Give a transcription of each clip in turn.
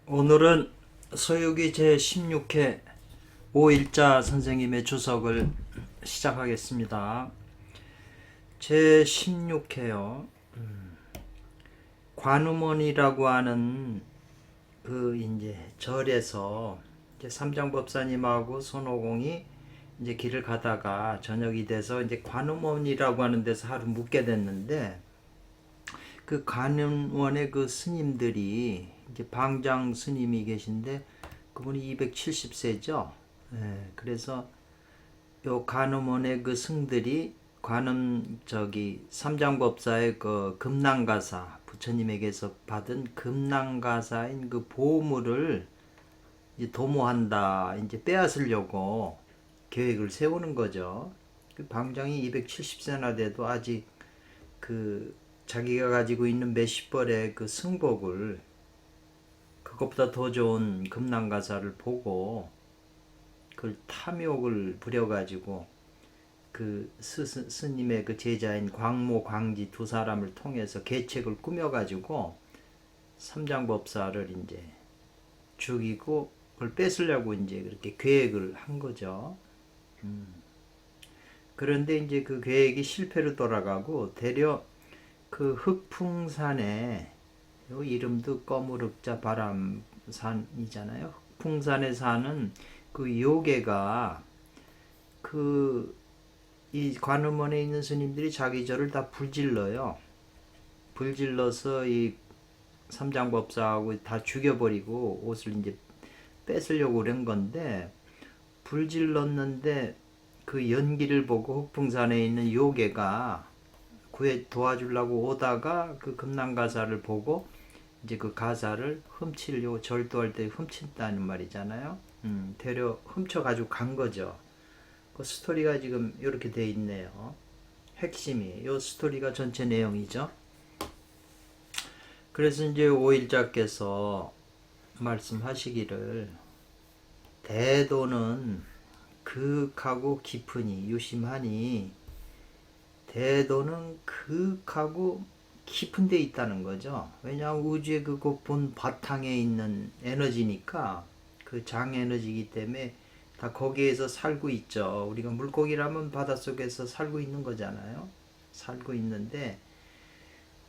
오늘은 서유기 제16회 오일자 선생님의 주석을 시작하겠습니다. 제16회요. 관음원이라고 하는 그 이제 절에서 이제 삼장법사님하고 손오공이 이제 길을 가다가 저녁이 돼서 이제 관음원이라고 하는 데서 하루 묵게 됐는데, 그 관음원의 그 스님들이 이제 방장 스님이 계신데 그분이 270세죠. 예, 그래서 요 관음원의 그 승들이 관음 삼장법사의 그 금낭가사 부처님에게서 받은 금낭가사인 그 보물을 이제 도모한다, 이제 빼앗으려고 계획을 세우는 거죠. 그 방장이 270세나 돼도 아직 그 자기가 가지고 있는 몇십 벌의 그 승복을, 그것보다 더 좋은 금낭가사를 보고 그걸 탐욕을 부려가지고 그 스님의 그 제자인 광모, 광지 두 사람을 통해서 계책을 꾸며가지고 삼장법사를 이제 죽이고 그걸 뺏으려고 이제 그렇게 계획을 한 거죠. 그런데 이제 그 계획이 실패로 돌아가고 되려 그 흑풍산에, 요 이름도 꺼무륵자 바람산이잖아요. 흑풍산에 사는 그 요괴가 그 이 관음원에 있는 스님들이 자기 절을 다 불질러요. 불질러서 이 삼장법사하고 다 죽여버리고 옷을 이제 뺏으려고 그런 건데, 불질렀는데 그 연기를 보고 흑풍산에 있는 요괴가 구해 도와주려고 오다가 그 금낭가사를 보고 이제 그 가사를 훔치려고, 절도할 때 훔친다는 말이잖아요. 되려 훔쳐가지고 간 거죠. 그 스토리가 지금 이렇게 돼 있네요. 핵심이 요 스토리가 전체 내용이죠. 그래서 이제 오일자께서 말씀하시기를, 대도는 극하고 깊으니 유심하니, 대도는 극하고 깊은 데 있다는 거죠. 왜냐하면 우주의 그 본 바탕에 있는 에너지니까, 그 장 에너지이기 때문에 다 거기에서 살고 있죠. 우리가 물고기라면 바닷속에서 살고 있는 거잖아요. 살고 있는데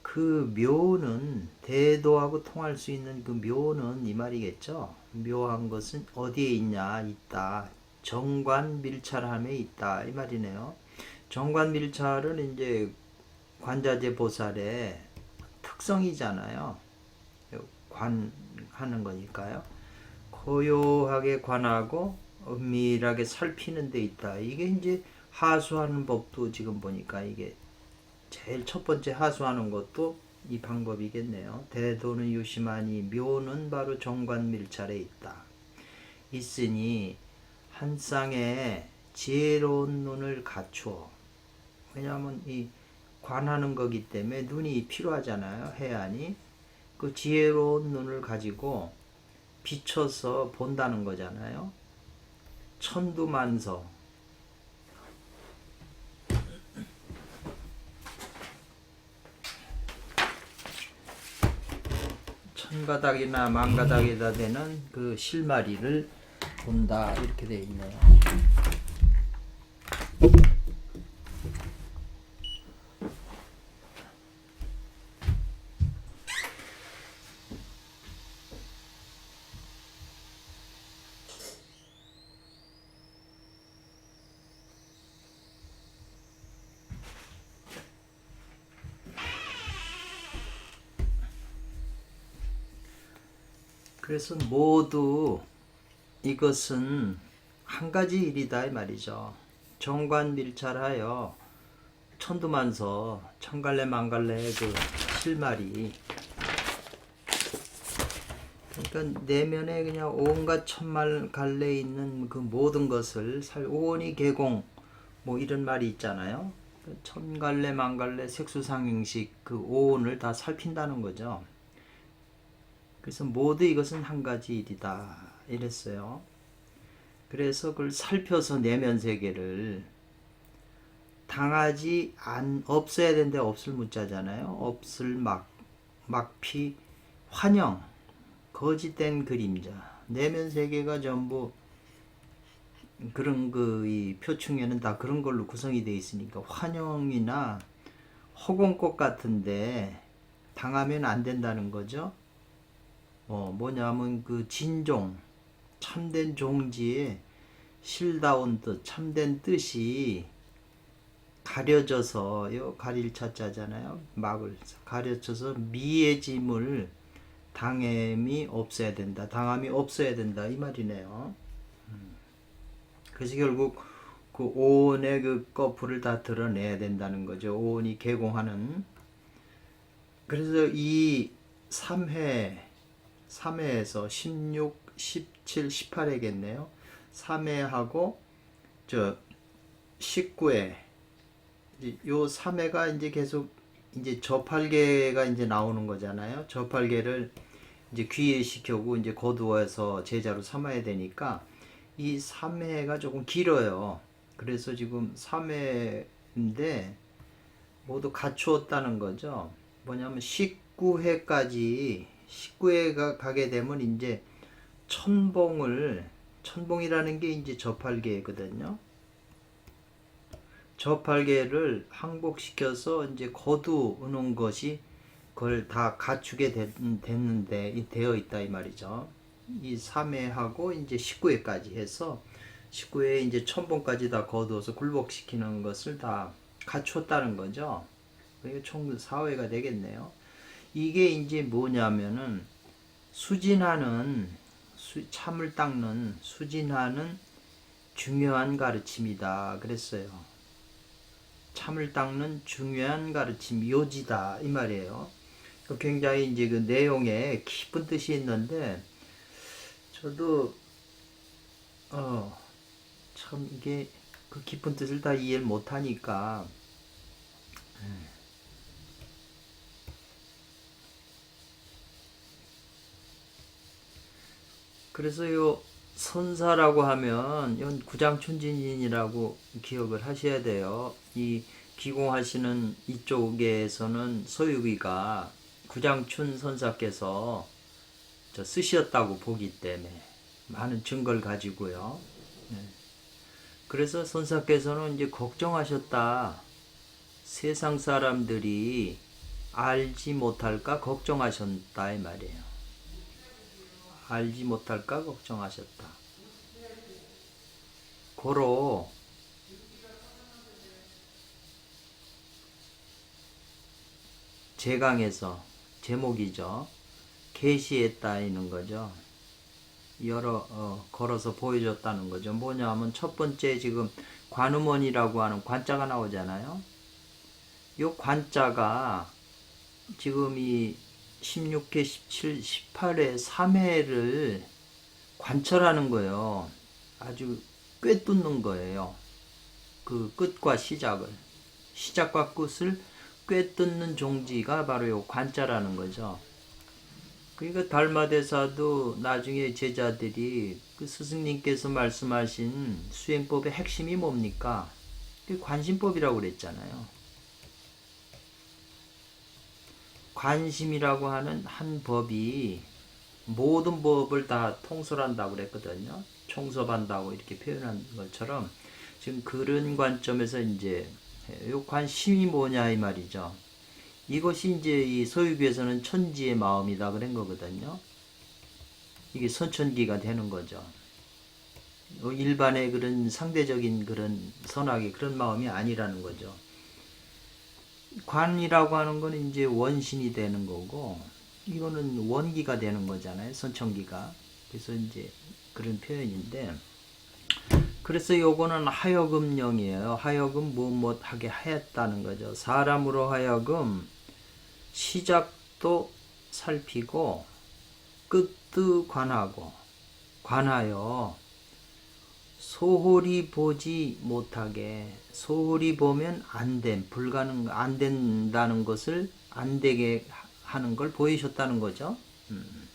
그 묘는, 대도하고 통할 수 있는 그 묘는 이 말이겠죠. 묘한 것은 어디에 있냐? 있다. 정관밀찰함에 있다, 이 말이네요. 정관밀찰은 이제 관자재 보살의 특성이잖아요. 관하는 거니까요. 고요하게 관하고 은밀하게 살피는 데 있다. 이게 이제 하수하는 법도 지금 보니까 이게 제일 첫 번째 하수하는 것도 이 방법이겠네요. 대도는 유심하니 묘는 바로 정관밀찰에 있다. 있으니 한 쌍에 지혜로운 눈을 갖추어. 왜냐하면 이 관하는 거기 때문에 눈이 필요하잖아요. 해안이. 그 지혜로운 눈을 가지고 비춰서 본다는 거잖아요. 천두만서, 천가닥이나 만가닥에다 되는 그 실마리를 본다, 이렇게 되어 있네요. 그래서 모두 이것은 한 가지 일이다, 이 말이죠. 정관밀찰하여 천두만서, 천갈래 만갈래 그 실마리, 그러니까 내면에 그냥 온갖 천만 갈래 있는 그 모든 것을 오온이 개공, 뭐 이런 말이 있잖아요. 천갈래 만갈래 색수상행식 그 오온을 다 살핀다는 거죠. 그래서 모두 이것은 한 가지 일이다, 이랬어요. 그래서 그걸 살펴서 내면 세계를 당하지 없어야 되는데 없을 문자잖아요. 없을 막피 환영, 거짓된 그림자. 내면 세계가 전부 그런 이 표충에는 다 그런 걸로 구성이 되어 있으니까 환영이나 허공꽃 같은데 당하면 안 된다는 거죠. 뭐냐면 그 진종, 참된 종지에 실다운 뜻, 참된 뜻이 가려져서, 요 가릴 차자잖아요. 막을 가려져서 미해짐을 당함이 없어야 된다. 당함이 없어야 된다. 이 말이네요. 그래서 결국 그 오온의 그 거풀을 다 드러내야 된다는 거죠. 오온이 개공하는. 그래서 이 3회에서 16, 17, 18회겠네요. 3회하고 저 19회, 요 3회가 이제 계속 이제 저팔계가 이제 나오는 거잖아요. 저팔계를 이제 귀해시켜고 이제 거두어서 제자로 삼아야 되니까 이 3회가 조금 길어요. 그래서 지금 3회인데 모두 갖추었다는 거죠. 뭐냐면 19회가 가게 되면 이제 천봉이라는 게 이제 저팔계거든요. 저팔계를 항복시켜서 이제 거두는 것이 그걸 다 갖추게 됐는데 되어 있다 이 말이죠. 이 3회하고 이제 19회까지 해서 19회에 이제 천봉까지 다 거두어서 굴복시키는 것을 다 갖추었다는 거죠. 그러니까 총 4회가 되겠네요. 이게 이제 뭐냐면은 참을 닦는 수진하는 중요한 가르침이다 그랬어요. 참을 닦는 중요한 가르침, 요지다 이 말이에요. 굉장히 이제 그 내용에 깊은 뜻이 있는데 저도 참 이게 그 깊은 뜻을 다 이해를 못하니까 그래서 요 선사라고 하면 이건 구장춘진인이라고 기억을 하셔야 돼요. 이 기공하시는 이쪽에서는 소유비가 구장춘 선사께서 쓰셨다고 보기 때문에 많은 증거를 가지고요. 그래서 선사께서는 이제 걱정하셨다. 세상 사람들이 알지 못할까 걱정하셨다 이 말이에요. 알지 못할까 걱정하셨다. 고로 제강에서 제목이죠. 계시했다는 거죠. 걸어서 보여줬다는 거죠. 뭐냐면 첫 번째 지금 관음원이라고 하는 관자가 나오잖아요. 이 관자가 지금 이 16회, 17, 18회, 3회를 관철하는 거예요. 아주 꿰뚫는 거예요. 그 끝과 시작과 끝을 꿰뚫는 종지가 바로 요 관자라는 거죠. 그러니까 달마대사도 나중에 제자들이 그 스승님께서 말씀하신 수행법의 핵심이 뭡니까? 그 관심법이라고 그랬잖아요. 관심이라고 하는 한 법이 모든 법을 다 통솔한다고 그랬거든요. 총섭한다고 이렇게 표현한 것처럼 지금 그런 관점에서 이제 이 관심이 뭐냐 이 말이죠. 이것이 이제 이 소유비에서는 천지의 마음이다 그런 거거든요. 이게 선천기가 되는 거죠. 일반의 그런 상대적인 그런 선악의 그런 마음이 아니라는 거죠. 관이라고 하는 건 이제 원신이 되는 거고, 이거는 원기가 되는 거잖아요. 선천기가. 그래서 이제 그런 표현인데, 그래서 요거는 하여금령이에요. 하여금 무엇 하게 하였다는 거죠. 사람으로 하여금 시작도 살피고 끝도 관하여 소홀히 보지 못하게, 소홀히 보면 안 된다는 것을 안 되게 하는 걸 보이셨다는 거죠.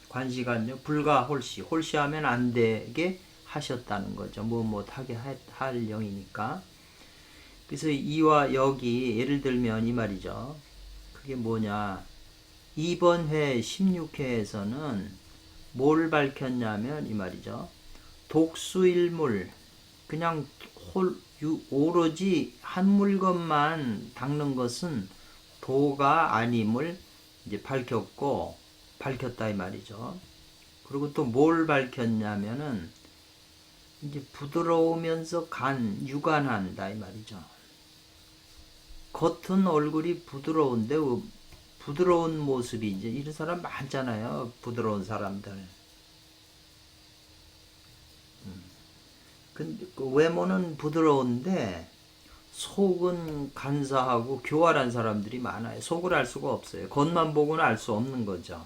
관시간요, 불가 홀시하면 안 되게 하셨다는 거죠. 하게 할 영이니까. 그래서 이와 여기 예를 들면 이 말이죠. 그게 뭐냐. 이번 회 16회에서는 뭘 밝혔냐면 이 말이죠. 독수일물, 그냥 오로지 한 물건만 닦는 것은 도가 아님을 이제 밝혔다 이 말이죠. 그리고 또 뭘 밝혔냐면은 이제 부드러우면서 유관한다 이 말이죠. 겉은 얼굴이 부드러운데 부드러운 모습이 이제 이런 사람 많잖아요. 부드러운 사람들. 근데 그 외모는 부드러운데 속은 간사하고 교활한 사람들이 많아요. 속을 알 수가 없어요. 겉만 보고는 알 수 없는 거죠.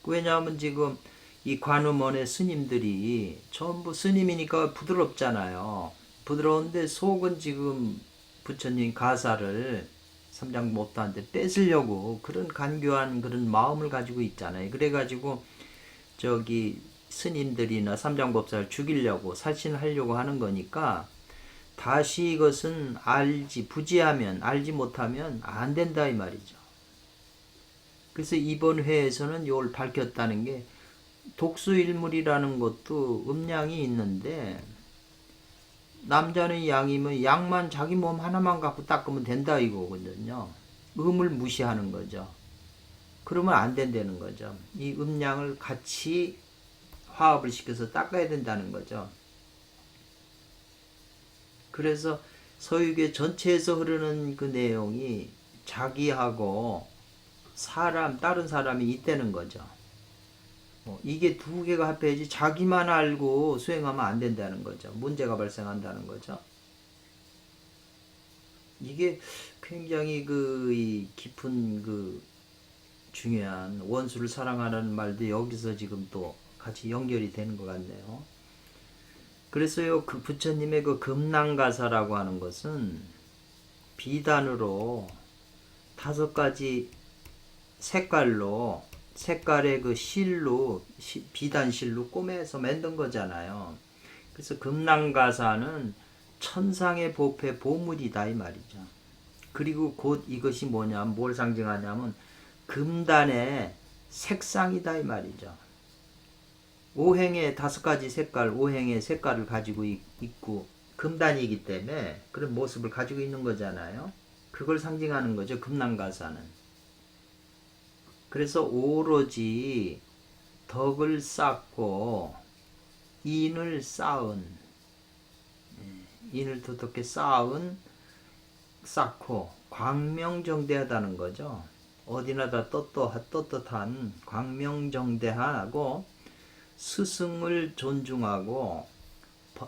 왜냐하면 지금 이 관음원의 스님들이 전부 스님이니까 부드럽잖아요. 부드러운데 속은 지금 부처님 가사를 삼장법도한테 뺏으려고 그런 간교한 그런 마음을 가지고 있잖아요. 그래가지고 저기 스님들이나 삼장법사를 죽이려고 살신하려고 하는 거니까 다시 이것은 부지하면 알지 못하면 안 된다 이 말이죠. 그래서 이번 회에서는 이걸 밝혔다는 게 독수일물이라는 것도 음양이 있는데 남자는 양이면 양만 자기 몸 하나만 갖고 닦으면 된다 이거거든요. 음을 무시하는 거죠. 그러면 안 된다는 거죠. 이 음양을 같이 화합을 시켜서 닦아야 된다는 거죠. 그래서 서유계 전체에서 흐르는 그 내용이 자기하고 다른 사람이 있다는 거죠. 이게 두 개가 합해야지 자기만 알고 수행하면 안 된다는 거죠. 문제가 발생한다는 거죠. 이게 굉장히 깊은 중요한 원수를 사랑하라는 말도 여기서 지금 또 같이 연결이 되는 것 같네요. 그래서요, 그 부처님의 그 금낭가사라고 하는 것은 비단으로 5가지 색깔의 그 비단실로 꼬매서 만든 거잖아요. 그래서 금낭가사는 천상의 보패 보물이다 이 말이죠. 그리고 곧 이것이 뭐냐면 뭘 상징하냐면 금단의 색상이다 이 말이죠. 오행의 5가지 오행의 색깔을 가지고 있고 금단이기 때문에 그런 모습을 가지고 있는 거잖아요. 그걸 상징하는 거죠. 금낭가사는. 그래서 오로지 덕을 쌓고 인을 도덕게 쌓고 광명정대하다는 거죠. 어디나 다 떳떳한 광명정대하고 스승을 존중하고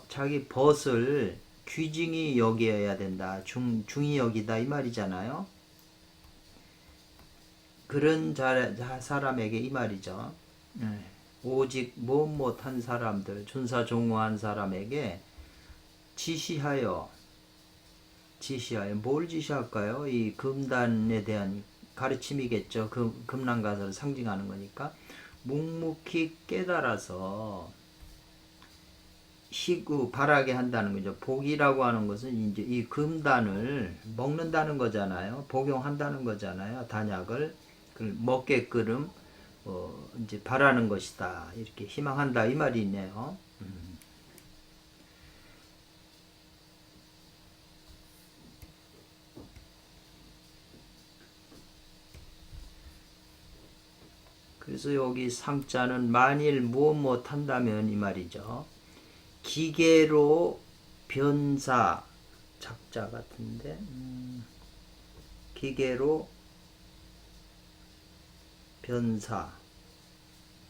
자기 벗을 귀중히 여겨야 된다. 중히 여기다 이 말이잖아요. 그런 사람에게 이 말이죠. 오직 못한 사람들, 준사종호한 사람에게 지시하여 뭘 지시할까요? 이 금단에 대한 가르침이겠죠. 금난가사를 상징하는 거니까 묵묵히 깨달아서 바라게 한다는 거죠. 복이라고 하는 것은 이제 이 금단을 먹는다는 거잖아요. 복용한다는 거잖아요. 단약을 먹게끔 이제 바라는 것이다. 이렇게 희망한다 이 말이 있네요. 그래서 여기 상자는 만일 무엇 한다면 이 말이죠. 기계로 변사 작자 같은데 기계로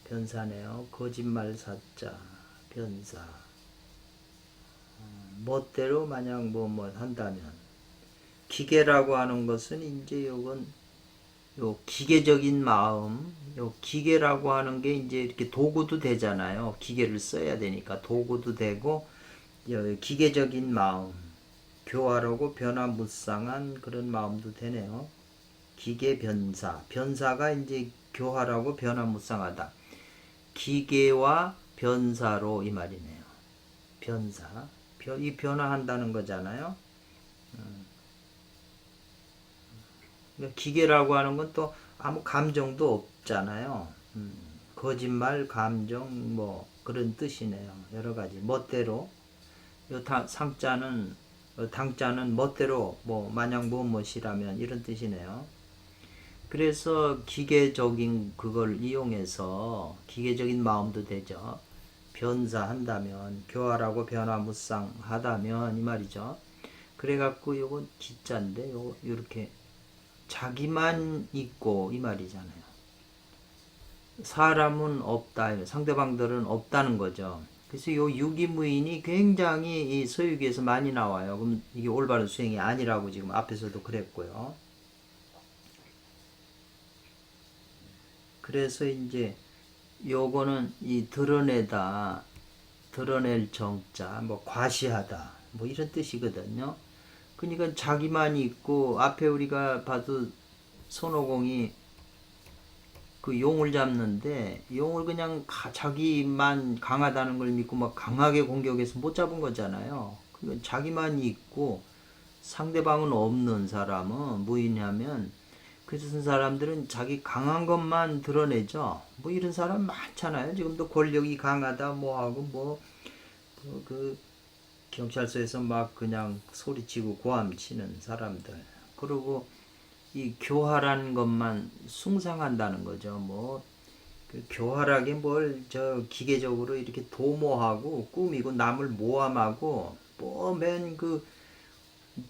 변사네요. 거짓말 사자 변사 멋대로 만약 한다면 기계라고 하는 것은 이제 요건 요 기계적인 마음, 요 기계라고 하는 게 이제 이렇게 도구도 되잖아요. 기계를 써야 되니까 도구도 되고 기계적인 마음, 교활하고 변화무쌍한 그런 마음도 되네요. 기계 변사가 이제 교활하고 변화무쌍하다. 기계와 변사로 이 말이네요. 이 변화한다는 거잖아요. 기계라고 하는 건 또 아무 감정도 없잖아요. 거짓말, 감정 뭐 그런 뜻이네요. 여러 가지 멋대로 요 상자는 당자는 멋대로 뭐 마냥 무엇이라면 이런 뜻이네요. 그래서 기계적인 그걸 이용해서 기계적인 마음도 되죠. 변사한다면 교활하고 변화무쌍하다면 이 말이죠. 그래갖고 요건 기자인데 요렇게 자기만 있고 이 말이잖아요. 사람은 없다. 상대방들은 없다는 거죠. 그래서 요 유기무인이 굉장히 이 서유기에서 많이 나와요. 그럼 이게 올바른 수행이 아니라고 지금 앞에서도 그랬고요. 그래서 이제 요거는 이 드러내다, 드러낼 정자, 뭐 과시하다, 뭐 이런 뜻이거든요. 그러니까 자기만 있고 앞에 우리가 봐도 손오공이 그 용을 잡는데 용을 그냥 자기만 강하다는 걸 믿고 막 강하게 공격해서 못 잡은 거잖아요. 그러니까 자기만 있고 상대방은 없는 사람은 무인하면 그런 사람들은 자기 강한 것만 드러내죠. 뭐 이런 사람 많잖아요. 지금도 권력이 강하다 뭐하고 그 경찰서에서 막 그냥 소리치고 고함치는 사람들. 그리고 이 교활한 것만 숭상한다는 거죠. 그 교활하게 뭘 기계적으로 이렇게 도모하고 꾸미고 남을 모함하고 맨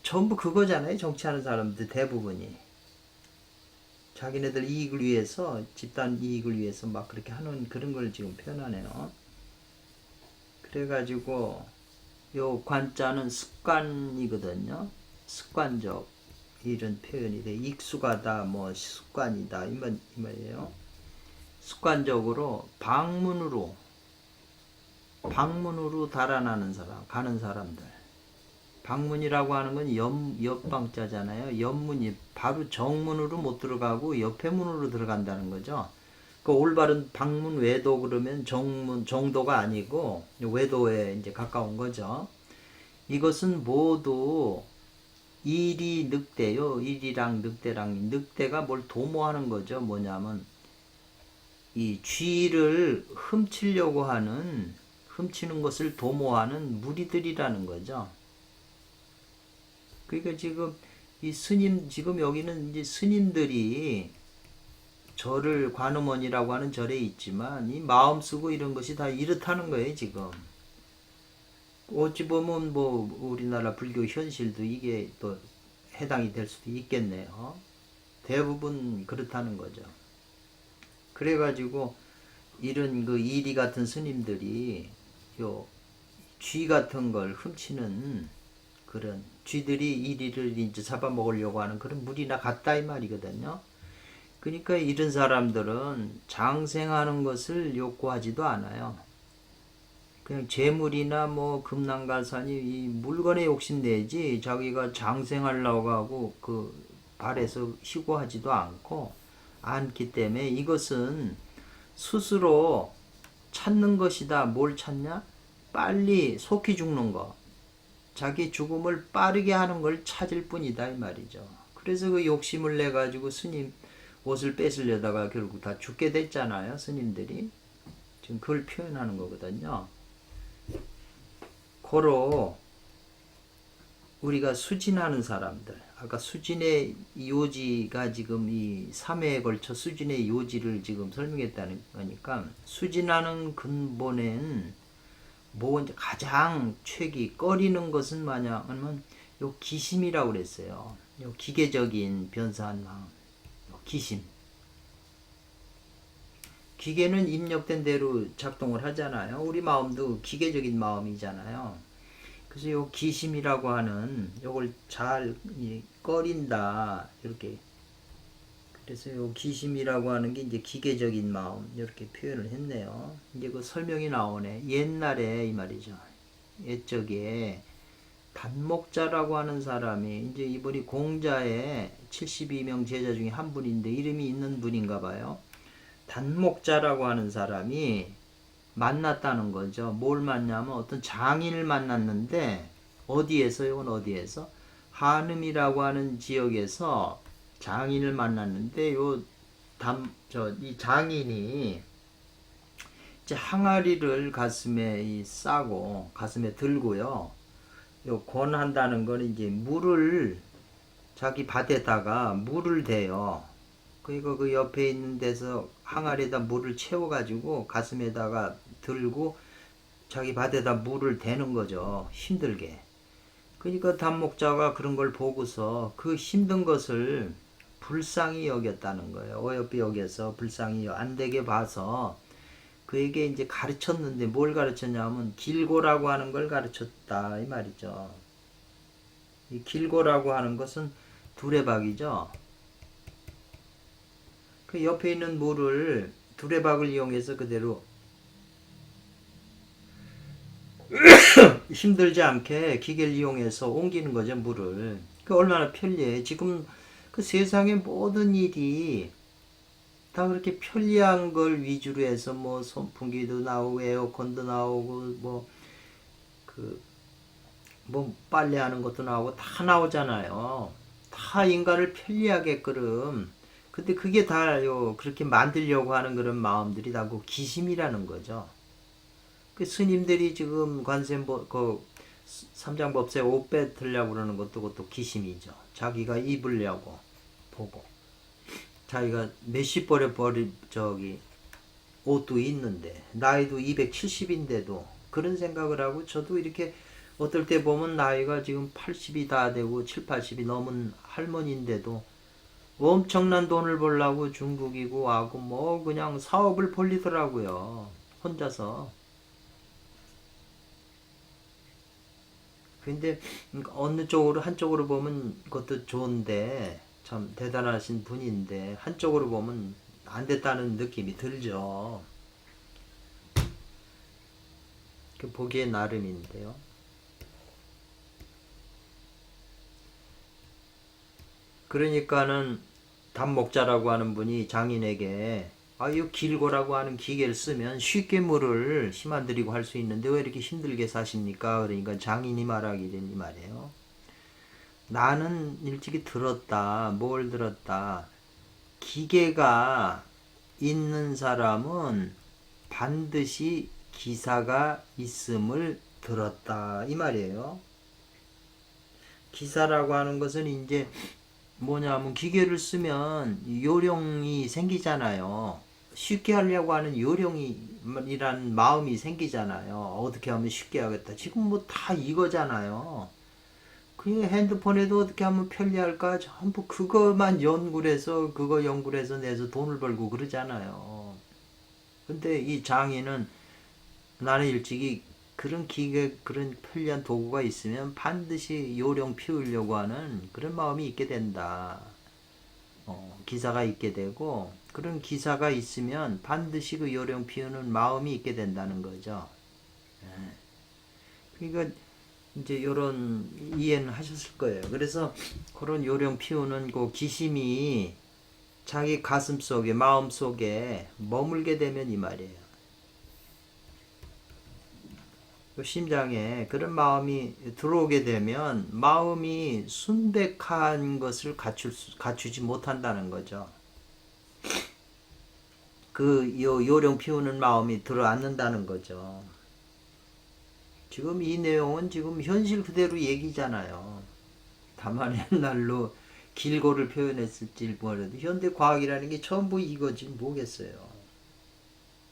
전부 그거잖아요. 정치하는 사람들 대부분이. 자기네들 이익을 위해서 집단 이익을 위해서 막 그렇게 하는 그런 걸 지금 표현하네요. 그래가지고 요 관자는 습관이거든요. 습관적 이런 표현이 돼. 익숙하다 뭐 습관이다 이 말이에요. 습관적으로 방문으로 달아나는 사람, 가는 사람들. 방문이라고 하는 건 옆방자잖아요. 옆문이 바로 정문으로 못 들어가고 옆에 문으로 들어간다는 거죠. 그 올바른 방문 외도 그러면 정도가 아니고 외도에 이제 가까운 거죠. 이것은 모두 일이 늑대요. 일이랑 늑대가 뭘 도모하는 거죠. 뭐냐면 이 쥐를 훔치는 것을 도모하는 무리들이라는 거죠. 그러니까 지금 여기는 이제 스님들이 절을 관음원이라고 하는 절에 있지만 이 마음 쓰고 이런 것이 다 이렇다는 거예요, 지금. 어찌 보면 뭐 우리나라 불교 현실도 이게 또 해당이 될 수도 있겠네요. 대부분 그렇다는 거죠. 그래가지고 이런 그 이리 같은 스님들이 요 쥐 같은 걸 훔치는 그런 쥐들이 이리를 이제 잡아먹으려고 하는 그런 물이나 같다 이 말이거든요. 그러니까 이런 사람들은 장생하는 것을 욕구하지도 않아요. 그냥 재물이나 뭐 금난갈산이 이 물건에 욕심내지 자기가 장생하려고 하고 그 발에서 희고하지도 않기 때문에 이것은 스스로 찾는 것이다. 뭘 찾냐? 빨리 속히 죽는 거. 자기 죽음을 빠르게 하는 걸 찾을 뿐이다 이 말이죠. 그래서 그 욕심을 내 가지고 스님 옷을 뺏으려다가 결국 다 죽게 됐잖아요. 스님들이. 지금 그걸 표현하는 거거든요. 고로 우리가 수진하는 사람들, 아까 수진의 요지가 지금 이 3회에 걸쳐 수진의 요지를 지금 설명했다는 거니까 수진하는 근본엔 뭐 가장 꺼리는 것은 뭐냐면 요 기심이라고 그랬어요. 요 기계적인 변사한 마음, 요 기심. 기계는 입력된 대로 작동을 하잖아요. 우리 마음도 기계적인 마음이잖아요. 그래서 요 기심이라고 하는 요걸 잘 꺼린다 이렇게. 그래서 요 기심이라고 하는 게 이제 기계적인 마음 이렇게 표현을 했네요. 이제 그 설명이 나오네. 옛날에 이 말이죠. 옛적에 단목자라고 하는 사람이 이제 이분이 공자의 72명 제자 중에 한 분인데 이름이 있는 분인가 봐요. 단목자라고 하는 사람이 만났다는 거죠. 뭘 만나면 어떤 장인을 만났는데 어디에서 이건 어디에서 한음이라고 하는 지역에서 장인을 만났는데 이 장인이 이제 항아리를 가슴에 싸고 가슴에 들고요. 요 권한다는 건 이제 물을 자기 밭에다가 물을 대요. 그리고 그 옆에 있는 데서 항아리에다 물을 채워가지고 가슴에다가 들고 자기 밭에다 물을 대는 거죠. 힘들게. 그러니까 단목자가 그런 걸 보고서 그 힘든 것을 불쌍히 여겼다는 거예요. 어여삐 여겨서 불쌍히 안 되게 봐서 그에게 이제 가르쳤는데 뭘 가르쳤냐면 길고라고 하는 걸 가르쳤다 이 말이죠. 이 길고라고 하는 것은 두레박이죠. 그 옆에 있는 물을 두레박을 이용해서 그대로 힘들지 않게 기계를 이용해서 옮기는 거죠, 물을. 그 얼마나 편리해. 지금 그 세상의 모든 일이 다 그렇게 편리한 걸 위주로 해서 뭐 선풍기도 나오고 에어컨도 나오고 뭐 빨래하는 것도 나오고 다 나오잖아요. 다 인간을 편리하게끔. 근데 그게 다요 그렇게 만들려고 하는 그런 마음들이 다 그 기심이라는 거죠. 그 스님들이 지금 삼장법사에 옷 뱉으려고 그러는 것도 그것도 기심이죠. 자기가 입으려고 보고 자기가 몇십 벌에 옷도 있는데 나이도 270인데도 그런 생각을 하고 저도 이렇게 어떨 때 보면 나이가 지금 80이 다 되고 7, 80이 넘은 할머니인데도 엄청난 돈을 벌려고 중국이고 하고 뭐 그냥 사업을 벌리더라고요. 혼자서. 근데 어느 쪽으로 한쪽으로 보면 그것도 좋은데 참 대단하신 분인데 한쪽으로 보면 안 됐다는 느낌이 들죠. 그 보기에 나름인데요. 그러니까는 단목자라고 하는 분이 장인에게 이 길고라고 하는 기계를 쓰면 쉽게 물을 힘 안 들이고 할 수 있는데 왜 이렇게 힘들게 사십니까? 그러니까 장인이 말하기는 이 말이에요. 나는 일찍이 들었다. 뭘 들었다. 기계가 있는 사람은 반드시 기사가 있음을 들었다. 이 말이에요. 기사라고 하는 것은 이제 뭐냐면 기계를 쓰면 요령이 생기잖아요. 쉽게 하려고 하는 요령이란 마음이 생기잖아요. 어떻게 하면 쉽게 하겠다. 지금 뭐 다 이거잖아요. 그 핸드폰에도 어떻게 하면 편리할까? 전부 그것만 연구를 해서 그거 연구를 해서 내서 돈을 벌고 그러잖아요. 근데 이 장인은 나는 일찍이 그런 기계 그런 편리한 도구가 있으면 반드시 요령 피우려고 하는 그런 마음이 있게 된다. 기사가 있게 되고 그런 기사가 있으면 반드시 그 요령 피우는 마음이 있게 된다는 거죠. 그러니까 이제 요런 이해는 하셨을 거예요. 그래서 그런 요령 피우는 그 기심이 자기 가슴 속에 마음 속에 머물게 되면 이 말이에요. 그 심장에 그런 마음이 들어오게 되면 마음이 순백한 것을 갖추지 못한다는 거죠. 그 요령 피우는 마음이 들어앉는다는 거죠. 지금 이 내용은 지금 현실 그대로 얘기잖아요. 다만 옛날로 길고를 표현했을지 뭐라도 현대 과학이라는 게 전부 이거지 뭐겠어요.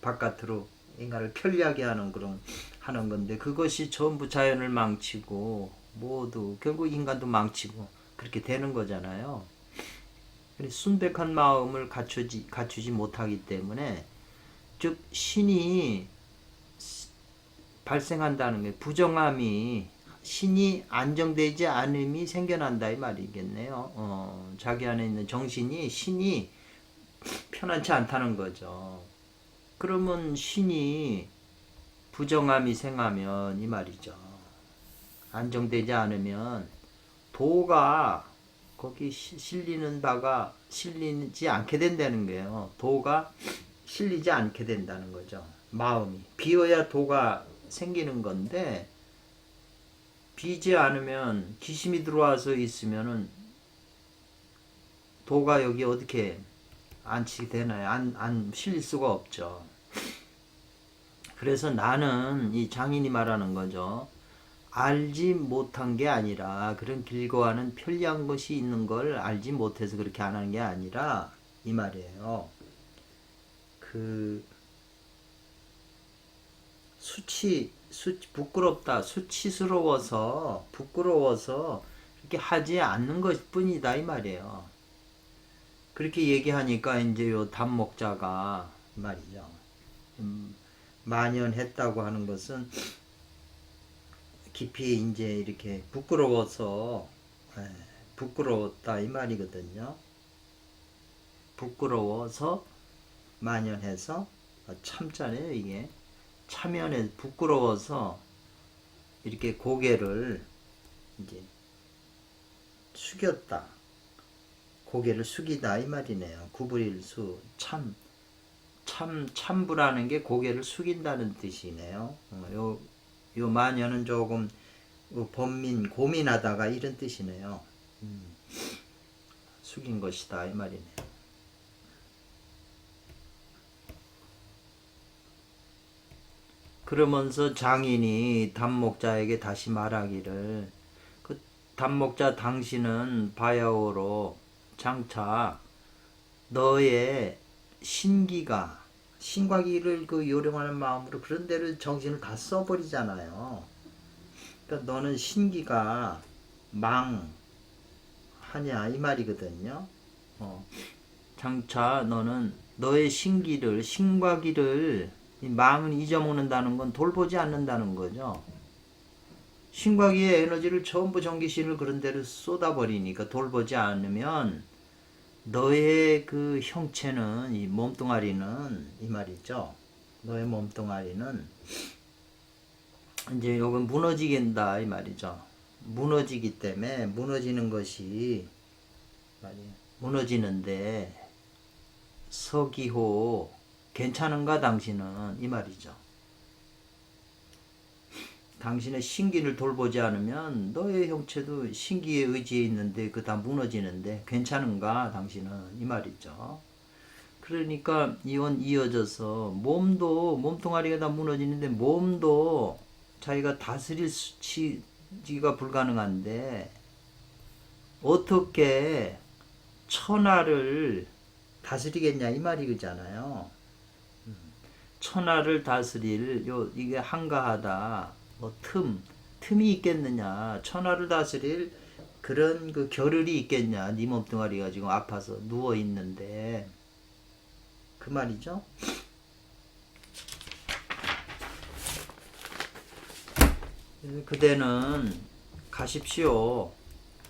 바깥으로 인간을 편리하게 하는 건데 그것이 전부 자연을 망치고 모두 결국 인간도 망치고 그렇게 되는 거잖아요. 순백한 마음을 갖추지 못하기 때문에 즉 신이 발생한다는 게 부정함이 신이 안정되지 않음이 생겨난다 이 말이겠네요. 자기 안에 있는 정신이 신이 편안치 않다는 거죠. 그러면 신이 부정함이 생하면 이 말이죠. 안정되지 않으면 도가 거기 실리는 바가 실리지 않게 된다는 거예요. 도가 실리지 않게 된다는 거죠. 마음이 비어야 도가 생기는 건데 비지 않으면 기심이 들어와서 있으면은 도가 여기 어떻게 안치게 되나요? 안 실릴 수가 없죠. 그래서 나는 이 장인이 말하는 거죠. 알지 못한 게 아니라 그런 길거하는 편리한 것이 있는 걸 알지 못해서 그렇게 안 하는 게 아니라 이 말이에요. 그 부끄럽다, 부끄러워서 이렇게 하지 않는 것 뿐이다 이 말이에요. 그렇게 얘기하니까 이제 요 단목자가 말이죠. 만연했다고 하는 것은 깊이 이제 이렇게 부끄러웠다 이 말이거든요. 부끄러워서 만연해서 참잖아요 이게. 참연해 부끄러워서 이렇게 고개를 이제 숙였다. 고개를 숙이다 이 말이네요. 구부릴수 참부라는 게 고개를 숙인다는 뜻이네요. 요 마녀는 조금 고민하다가 이런 뜻이네요. 숙인 것이다 이 말이네요. 그러면서 장인이 단목자에게 다시 말하기를 그 단목자 당신은 바야흐로 장차 너의 신과기를 그 요령하는 마음으로 그런 대로 정신을 다 써버리잖아요. 그러니까 너는 신기가 망하냐 이 말이거든요. 장차 너는 너의 신과기를 망은 잊어먹는다는 건 돌보지 않는다는 거죠. 신과기의 에너지를 전부 전기신을 그런 데로 쏟아버리니까 돌보지 않으면 너의 그 형체는 이 몸뚱아리는 이 말이죠. 너의 몸뚱아리는 이제 요건 무너지긴다 이 말이죠. 무너지기 때문에 무너지는 것이 무너지는데 서기호 괜찮은가 당신은 이 말이죠. 당신의 신기를 돌보지 않으면 너의 형체도 신기의 의지에 있는데 그 다 무너지는데 괜찮은가 당신은 이 말이죠. 그러니까 이어져서 몸뚱아리가 다 무너지는데 몸도 자기가 다스릴 수치가 불가능한데 어떻게 천하를 다스리겠냐 이 말이잖아요. 천하를 다스릴 이게 한가하다. 틈이 있겠느냐. 천하를 다스릴 그런 그 겨를이 있겠냐. 네 몸뚱아리가 지금 아파서 누워 있는데 그 말이죠. 그대는 가십시오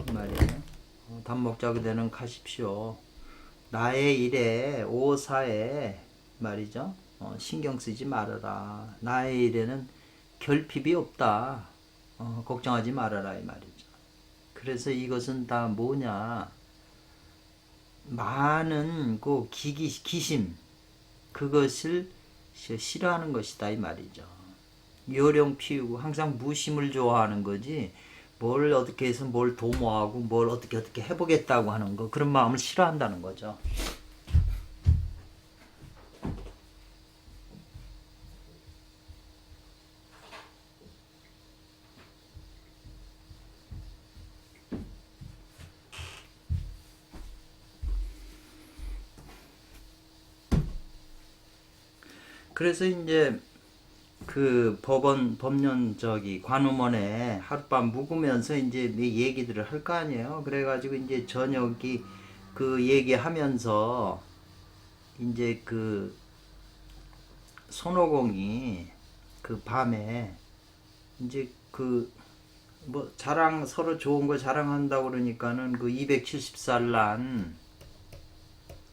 이 말이에요. 단목자 그대는 가십시오. 나의 일에 오사에 말이죠. 신경 쓰지 말아라. 나의 일에는 결핍이 없다. 걱정하지 말아라 이 말이죠. 그래서 이것은 다 뭐냐. 많은 그 기심 그것을 싫어하는 것이다 이 말이죠. 요령 피우고 항상 무심을 좋아하는 거지 뭘 어떻게 해서 뭘 도모하고 뭘 어떻게 해보겠다고 하는 거 그런 마음을 싫어한다는 거죠. 그래서 이제 그 법년 관음원에 하룻밤 묵으면서 이제 얘기들을 할 거 아니에요. 그래가지고 이제 저녁이 그 얘기하면서 이제 그 손오공이 그 밤에 이제 그 뭐 서로 좋은 거 자랑한다고 그러니까는 그 270살 난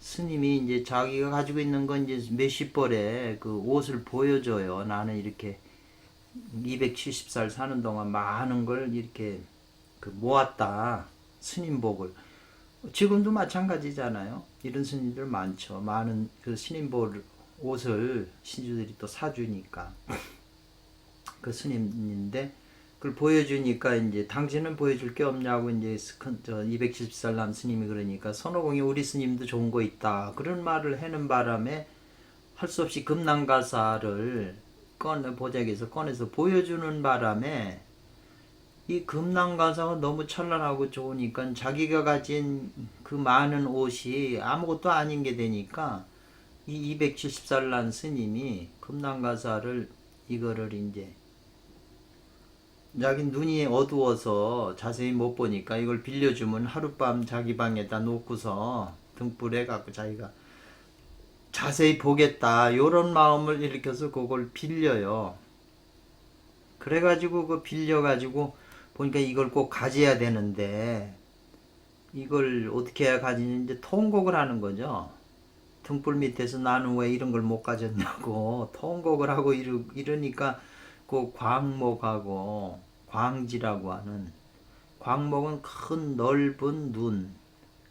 스님이 이제 자기가 가지고 있는 건 이제 몇십 벌의 그 옷을 보여줘요. 나는 이렇게 270살 사는 동안 많은 걸 이렇게 그 모았다. 스님복을. 지금도 마찬가지잖아요. 이런 스님들 많죠. 많은 그 스님복 옷을 신주들이 또 사주니까. 그 스님인데 그걸 보여주니까 이제 당신은 보여줄 게 없냐고 이제 270살 남 스님이 그러니까 선호공이 우리 스님도 좋은 거 있다 그런 말을 하는 바람에 할 수 없이 금난가사를 보자기에서 꺼내서 보여주는 바람에 이 금난가사가 너무 찬란하고 좋으니까 자기가 가진 그 많은 옷이 아무것도 아닌 게 되니까 이 270살 난 스님이 금난가사를 이거를 이제 자기 눈이 어두워서 자세히 못 보니까 이걸 빌려주면 하룻밤 자기 방에다 놓고서 등불에 갖고 자기가 자세히 보겠다 요런 마음을 일으켜서 그걸 빌려요. 그래가지고 그 빌려가지고 보니까 이걸 꼭 가져야 되는데 이걸 어떻게 해야 가지는지 통곡을 하는 거죠. 등불 밑에서 나는 왜 이런 걸 못 가졌냐고 통곡을 하고 이러니까 그 광목하고 광지라고 하는, 광목은 큰 넓은 눈,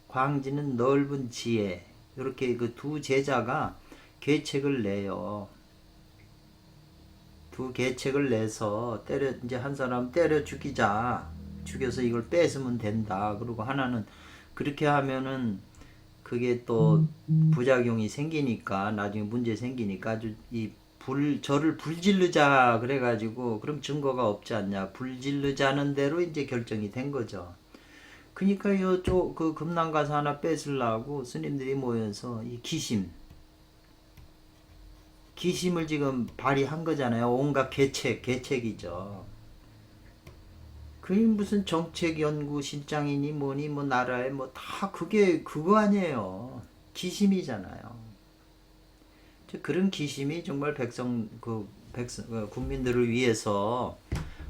광지는 넓은 지혜, 이렇게 그 두 제자가 계책을 내요. 두 계책을 내서 이제 한 사람 때려 죽여서 이걸 뺏으면 된다. 그리고 하나는 그렇게 하면은 그게 또 부작용이 생기니까 나중에 문제 생기니까 아주 저를 불질르자 그래가지고 그럼 증거가 없지 않냐, 불질르자는 대로 이제 결정이 된 거죠. 그러니까 그 금난가사 하나 뺏으려고 스님들이 모여서 이 기심을 지금 발휘한 거잖아요. 온갖 계책이죠. 그게 무슨 정책연구실장이니 뭐니 뭐 나라에 뭐 다 그거 아니에요. 기심이잖아요. 그런 기심이 정말 국민들을 위해서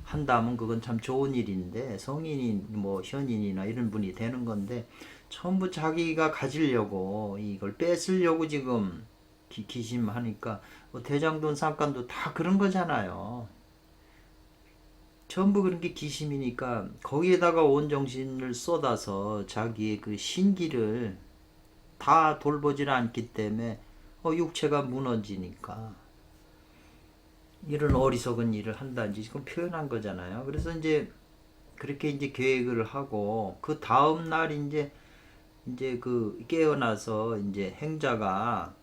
한다면 그건 참 좋은 일인데, 성인이 뭐 현인이나 이런 분이 되는 건데 전부 자기가 가지려고 이걸 뺏으려고 지금 기심하니까 뭐 대장돈 상간도 다 그런 거잖아요. 전부 그런 게 기심이니까 거기에다가 온 정신을 쏟아서 자기의 그 신기를 다 돌보질 않기 때문에 육체가 무너지니까 이런 어리석은 일을 한다든지 지금 표현한 거잖아요. 그래서 이제 그렇게 이제 계획을 하고 그 다음 날 이제 그 깨어나서 이제 행자가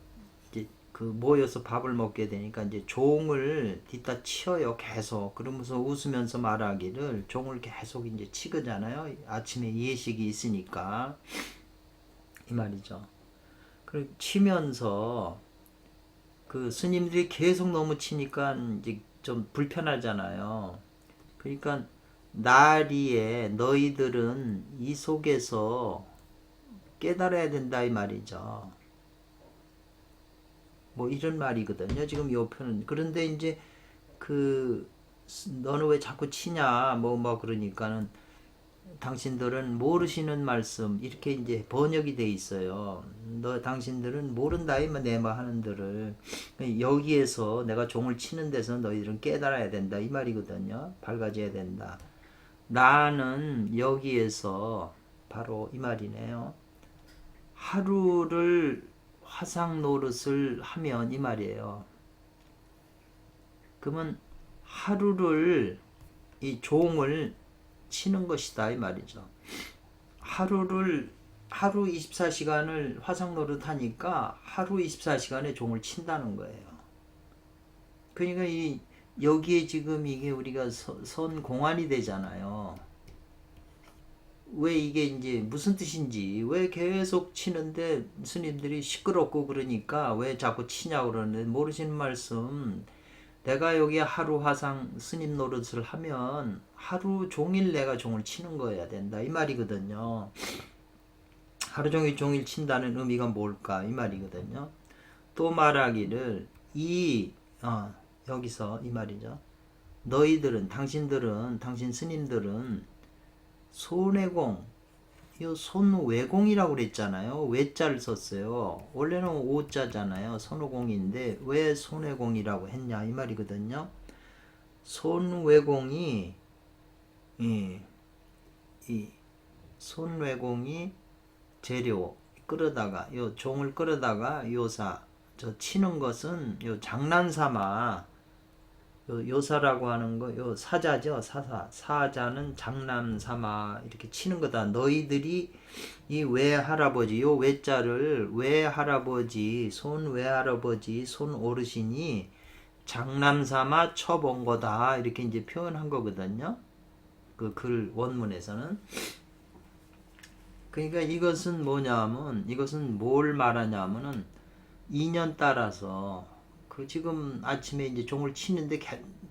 이제 그 모여서 밥을 먹게 되니까 이제 종을 뒤따 치어요. 계속. 그러면서 웃으면서 말하기를 종을 계속 이제 치거잖아요. 아침에 예식이 있으니까 이 말이죠. 그리고 치면서 그 스님들이 계속 너무 치니까 이제 좀 불편하잖아요. 그러니까 나리에 너희들은 이 속에서 깨달아야 된다 이 말이죠. 뭐 이런 말이거든요. 지금 요 표는. 그런데 이제 그 너는 왜 자꾸 치냐 뭐 그러니까는 당신들은 모르시는 말씀 이렇게 이제 번역이 돼 있어요. 당신들은 모른다 이만 내 말 하는 들을 여기에서 내가 종을 치는 데서 너희들은 깨달아야 된다 이 말이거든요. 밝아져야 된다. 나는 여기에서 바로 이 말이네요. 하루를 화상 노릇을 하면 이 말이에요. 그러면 하루를 이 종을 치는 것이다 이 말이죠. 하루 24시간을 화상 노릇 하니까 하루 24시간에 종을 친다는 거예요. 그러니까 여기에 지금 이게 우리가 선 공안이 되잖아요. 왜 이게 이제 무슨 뜻인지, 왜 계속 치는데 스님들이 시끄럽고 그러니까 왜 자꾸 치냐고 그러는데 모르시는 말씀. 내가 여기 하루 화상 스님 노릇을 하면 하루 종일 내가 종을 치는 거여야 된다 이 말이거든요. 하루 종일 친다는 의미가 뭘까 이 말이거든요. 또 말하기를 여기서 이 말이죠. 당신 스님들은 손외공, 이 손외공이라고 그랬잖아요. 외자를 썼어요. 원래는 오자잖아요. 손외공인데 왜 손외공이라고 했냐 이 말이거든요. 손외공이 이 손외공이 재료 끌어다가 요 종을 끌어다가 치는 것은 요 장난삼아 요사라고 하는 거, 요 사자죠. 사자는 장난삼아 이렇게 치는 거다. 너희들이 이 외할아버지, 요 외자를 외할아버지, 손 외할아버지, 손 어르신이 장난삼아 쳐본 거다 이렇게 이제 표현한 거거든요. 그 글 원문에서는. 그러니까 이것은 뭐냐면 이것은 뭘 말하냐면은 인연 따라서 그 지금 아침에 이제 종을 치는데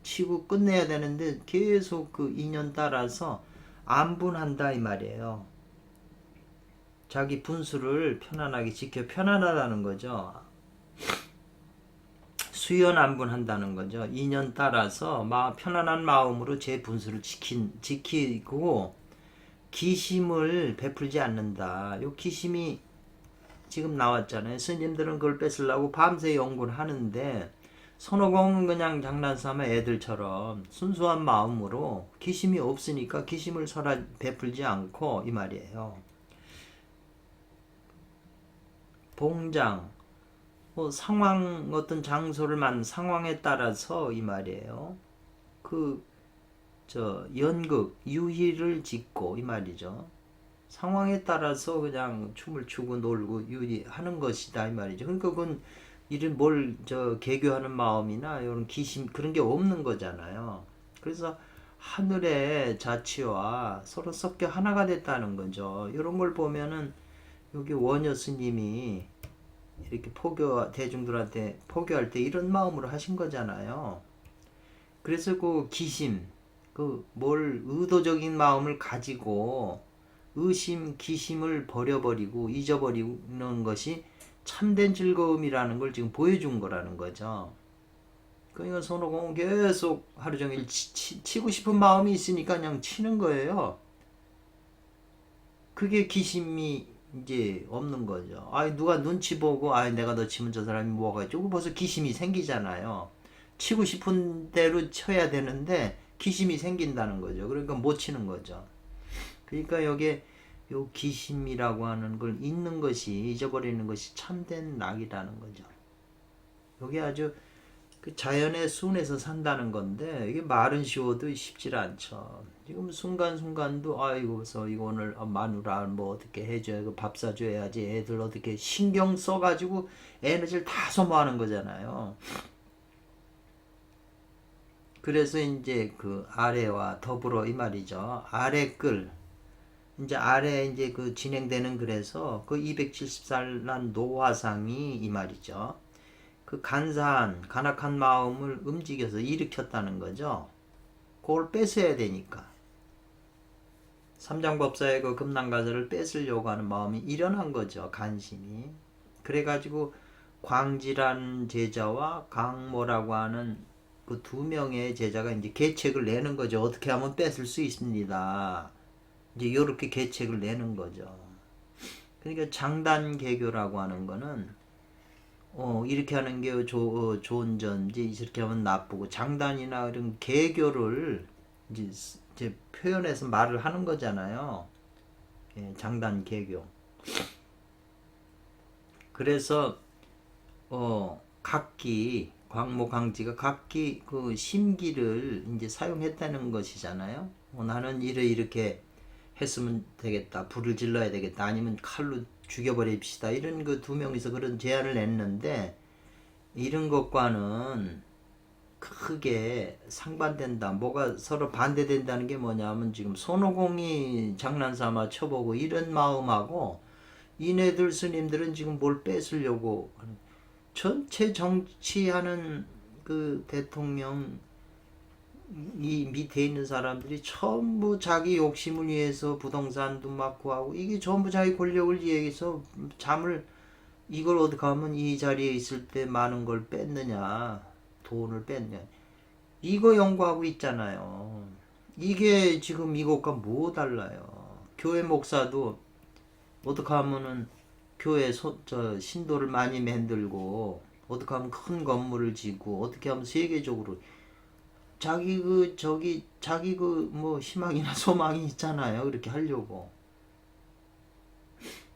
치고 끝내야 되는데 계속 그 인연 따라서 안분한다 이 말이에요. 자기 분수를 편안하게 지켜 편안하다는 거죠. 수연안분한다는 거죠. 인연 따라서 편안한 마음으로 제 분수를 지키고 기심을 베풀지 않는다. 요 기심이 지금 나왔잖아요. 스님들은 그걸 뺏으려고 밤새 연구를 하는데 손오공은 그냥 장난삼아 애들처럼 순수한 마음으로 기심이 없으니까 기심을 베풀지 않고 이 말이에요. 봉장 상황 어떤 장소를 상황에 따라서 이 말이에요. 연극 유희를 짓고 이 말이죠. 상황에 따라서 그냥 춤을 추고 놀고 유희하는 것이다 이 말이죠. 그러니까 그건 이런 개교하는 마음이나 이런 기심 그런 게 없는 거잖아요. 그래서 하늘의 자치와 서로 섞여 하나가 됐다는 거죠. 이런 걸 보면은 여기 원효 스님이 이렇게 대중들한테 포교할 때 이런 마음으로 하신 거잖아요. 그래서 그 기심, 의도적인 마음을 가지고 기심을 버려버리고 잊어버리는 것이 참된 즐거움이라는 걸 지금 보여준 거라는 거죠. 그러니까 손오공은 계속 하루 종일 치고 싶은 마음이 있으니까 그냥 치는 거예요. 그게 기심이 이제 없는 거죠. 누가 눈치 보고 내가 너 치면 저 사람이 뭐가지고 벌써 기심이 생기잖아요. 치고 싶은 대로 쳐야 되는데 기심이 생긴다는 거죠. 그러니까 못 치는 거죠. 그러니까 여기에 요 기심이라고 하는 걸 잊어버리는 것이 참된 낙이라는 거죠. 여기 아주 그 자연의 순에서 산다는 건데 이게 말은 쉬워도 쉽지 않죠. 지금 순간순간도 그래서 이거 오늘 마누라 뭐 어떻게 해줘야 밥 사줘야지 애들 어떻게 신경 써가지고 에너지를 다 소모하는 거잖아요. 그래서 이제 그 아래와 더불어 이 말이죠. 아래 이제 그 진행되는 그래서 그 270살 난 노화상이 이 말이죠. 그 간악한 마음을 움직여서 일으켰다는 거죠. 그걸 뺏어야 되니까. 삼장법사의 그 금난가사를 뺏으려고 하는 마음이 일어난 거죠. 간심이. 그래가지고 광지란 제자와 강모라고 하는 그 두 명의 제자가 이제 계책을 내는 거죠. 어떻게 하면 뺏을 수 있습니다. 이제 이렇게 계책을 내는 거죠. 그러니까 장단개교라고 하는 거는 이렇게 하는 게 좋은 점지 이렇게 하면 나쁘고 장단이나 이런 개교를 이제 표현해서 말을 하는 거잖아요. 장단 개교. 그래서 각기 광모 강지가 각기 그 심기를 이제 사용했다는 것이잖아요. 나는 이렇게 했으면 되겠다. 불을 질러야 되겠다. 아니면 칼로 죽여버립시다. 이런 그 두 명이서 그런 제안을 냈는데 이런 것과는 크게 상반된다. 뭐가 서로 반대된다는 게 뭐냐면 지금 손오공이 장난삼아 쳐보고 이런 마음하고 이네들 스님들은 지금 뭘 뺏으려고 하는 전체 정치하는 그 대통령 이 밑에 있는 사람들이 전부 자기 욕심을 위해서 부동산도 막 구하고 이게 전부 자기 권력을 위해서 이걸 어떻게 하면 이 자리에 있을 때 많은 걸 뺐느냐 돈을 뺐냐 이거 연구하고 있잖아요. 이게 지금 이것과 뭐 달라요. 교회 목사도 어떻게 하면은 교회 신도를 많이 만들고 어떻게 하면 큰 건물을 지고 어떻게 하면 세계적으로 자기 뭐 희망이나 소망이 있잖아요. 그렇게 하려고.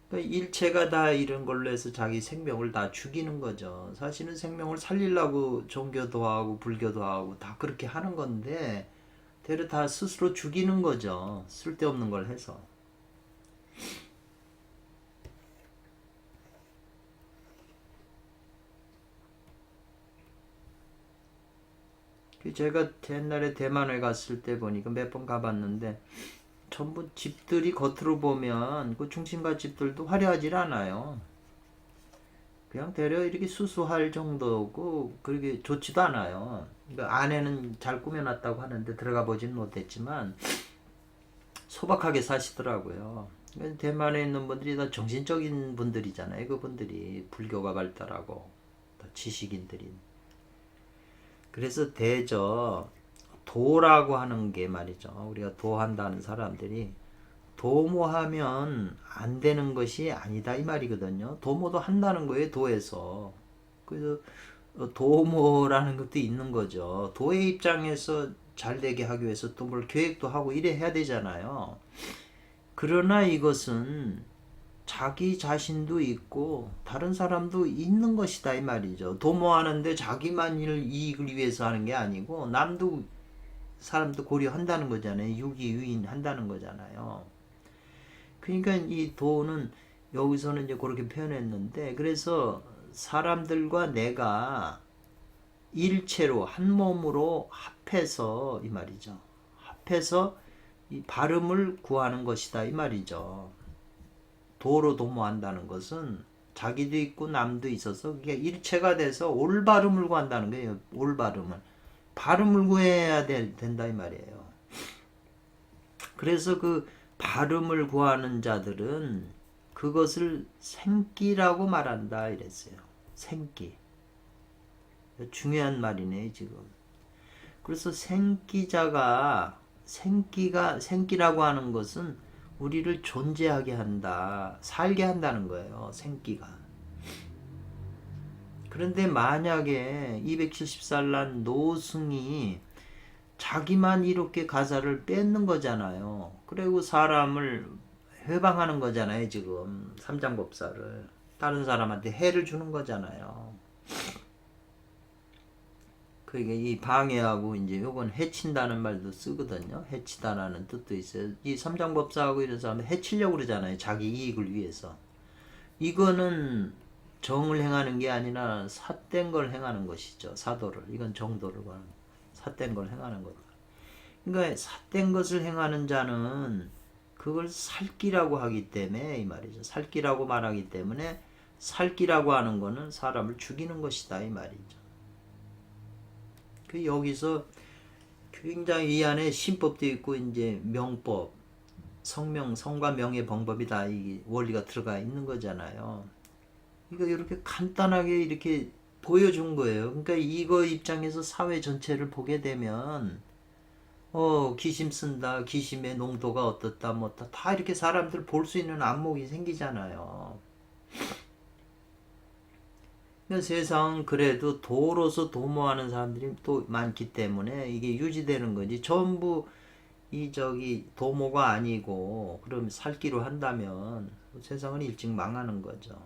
그러니까 일체가 다 이런 걸로 해서 자기 생명을 다 죽이는 거죠. 사실은 생명을 살리려고 종교도 하고 불교도 하고 다 그렇게 하는 건데 대려 다 스스로 죽이는 거죠. 쓸데없는 걸 해서. 제가 옛날에 대만에 갔을 때 보니까 몇 번 가봤는데 전부 집들이 겉으로 보면 그 중심가 집들도 화려하질 않아요. 그냥 대려 이렇게 수수할 정도고 그렇게 좋지도 않아요. 그러니까 안에는 잘 꾸며놨다고 하는데 들어가 보지는 못했지만 소박하게 사시더라고요. 대만에 있는 분들이 다 정신적인 분들이잖아요. 그분들이 불교가 발달하고 다 지식인들이. 그래서 대저 도라고 하는 게 말이죠. 우리가 도한다는 사람들이 도모하면 안 되는 것이 아니다 이 말이거든요. 도모도 한다는 거예요. 도에서. 그래서 도모라는 것도 있는 거죠. 도의 입장에서 잘 되게 하기 위해서 또 뭘 계획도 하고 이래 해야 되잖아요. 그러나 이것은 자기 자신도 있고 다른 사람도 있는 것이다 이 말이죠. 도모하는데 자기만 이익을 위해서 하는 게 아니고 남도 사람도 고려한다는 거잖아요. 유기유인 한다는 거잖아요. 그러니까 이 도는 여기서는 이제 그렇게 표현했는데 그래서 사람들과 내가 일체로 한 몸으로 합해서 이 말이죠. 합해서 이 발음을 구하는 것이다 이 말이죠. 도로 도모한다는 것은 자기도 있고 남도 있어서 그게 일체가 돼서 올바름을 구한다는 거예요. 올바름을. 발음을 구해야 된다 이 말이에요. 그래서 그 발음을 구하는 자들은 그것을 생기라고 말한다 이랬어요. 생기. 중요한 말이네 지금. 그래서 생기라고 하는 것은 우리를 존재하게 한다, 살게 한다는 거예요. 생기가. 그런데 만약에 270살 난 노승이 자기만 이렇게 가사를 뺏는 거잖아요. 그리고 사람을 회방하는 거잖아요. 지금 삼장법사를 다른 사람한테 해를 주는 거잖아요. 그게 이 방해하고 이제 요건 해친다는 말도 쓰거든요. 해치다라는 뜻도 있어요. 이 삼장법사하고 이런 사람은 해치려고 그러잖아요. 자기 이익을 위해서. 이거는 정을 행하는 게 아니라 삿된 걸 행하는 것이죠. 사도를. 이건 정도를 하는 삿된 걸 행하는 거다. 그러니까 삿된 것을 행하는 자는 그걸 살기라고 하기 때문에 이 말이죠. 살기라고 말하기 때문에 살기라고 하는 거는 사람을 죽이는 것이다 이 말이죠. 그 여기서 굉장히 이 안에 신법도 있고 이제 명법, 성명, 성과 명의 방법이 다 이 원리가 들어가 있는 거잖아요. 이거 이렇게 간단하게 이렇게 보여준 거예요. 그러니까 이거 입장에서 사회 전체를 보게 되면 기심 쓴다, 기심의 농도가 어떻다, 다 이렇게 사람들 볼 수 있는 안목이 생기잖아요. 세상 그래도 도로서 도모하는 사람들이 또 많기 때문에 이게 유지되는 거지. 전부 도모가 아니고 그럼 살기로 한다면 세상은 일찍 망하는 거죠.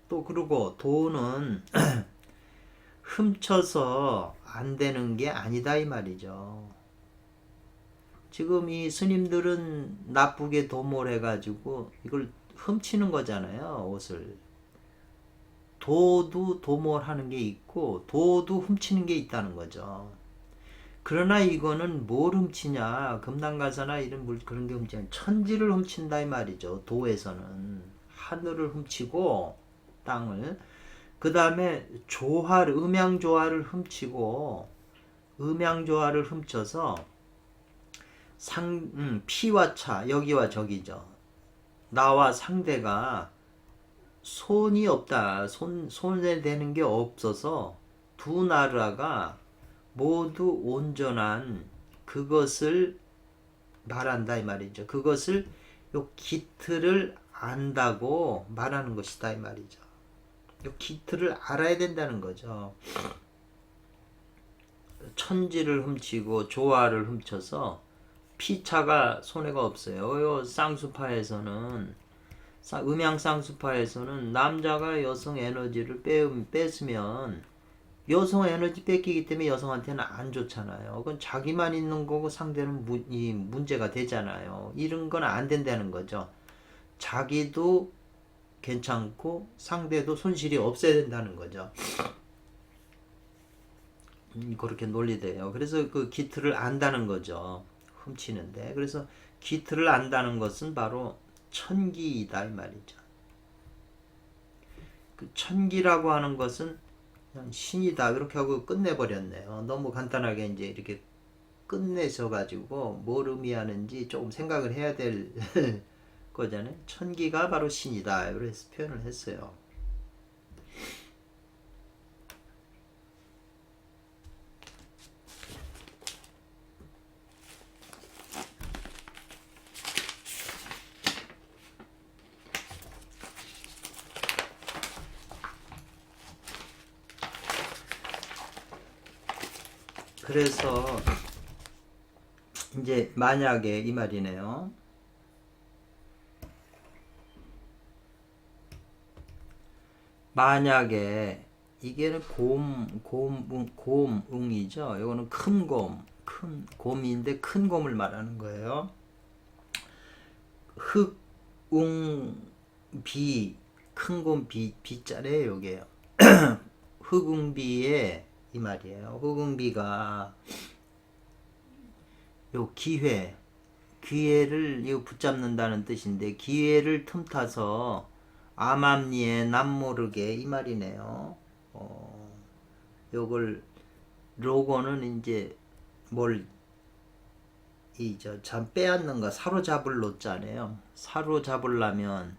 또 그리고 도는 훔쳐서 안 되는 게 아니다 이 말이죠. 지금 이 스님들은 나쁘게 도모를 해가지고 이걸 훔치는 거잖아요. 옷을. 도도 도모를 하는 게 있고 도도 훔치는 게 있다는 거죠. 그러나 이거는 뭘 훔치냐? 금당가사나 이런 그런 게 훔치냐? 천지를 훔친다 이 말이죠. 도에서는 하늘을 훔치고 땅을 그 다음에 음양조화를 훔치고 음양조화를 훔쳐서 피와 차 여기와 저기죠. 나와 상대가 손이 없다. 손에 대는 게 없어서 두 나라가 모두 온전한 그것을 말한다 이 말이죠. 그것을 요 기틀을 안다고 말하는 것이다 이 말이죠. 요 기틀을 알아야 된다는 거죠. 천지를 훔치고 조화를 훔쳐서 피차가 손해가 없어요. 요 쌍수파에서는 음양 쌍수파에서는 남자가 여성 에너지를 뺏으면 여성 에너지 뺏기기 때문에 여성한테는 안 좋잖아요. 그건 자기만 있는 거고 상대는 문제가 되잖아요. 이런 건 안 된다는 거죠. 자기도 괜찮고 상대도 손실이 없어야 된다는 거죠. 그렇게 논리돼요. 그래서 그 기틀을 안다는 거죠. 훔치는데. 그래서 기틀을 안다는 것은 바로 천기이다 이 말이죠. 그 천기라고 하는 것은 그냥 신이다 이렇게 하고 끝내버렸네요. 너무 간단하게 이제 이렇게 끝내셔가지고 뭘 의미하는지 조금 생각을 해야 될 거잖아요. 천기가 바로 신이다 이렇게 표현을 했어요. 그래서 이제 만약에 이 말이네요. 만약에 이게는 곰웅이죠. 이거는 큰 곰인데 큰 곰을 말하는 거예요. 흑웅비 큰 곰 비자래요 이게요. 흑웅비에 이 말이에요. 흑웅비가 요 기회를 이거 붙잡는다는 뜻인데 기회를 틈타서 암암리에 남모르게 이 말이네요. 요걸 로고는 이제 뭘 참 빼앗는 거 사로잡을 노자네요. 사로잡으려면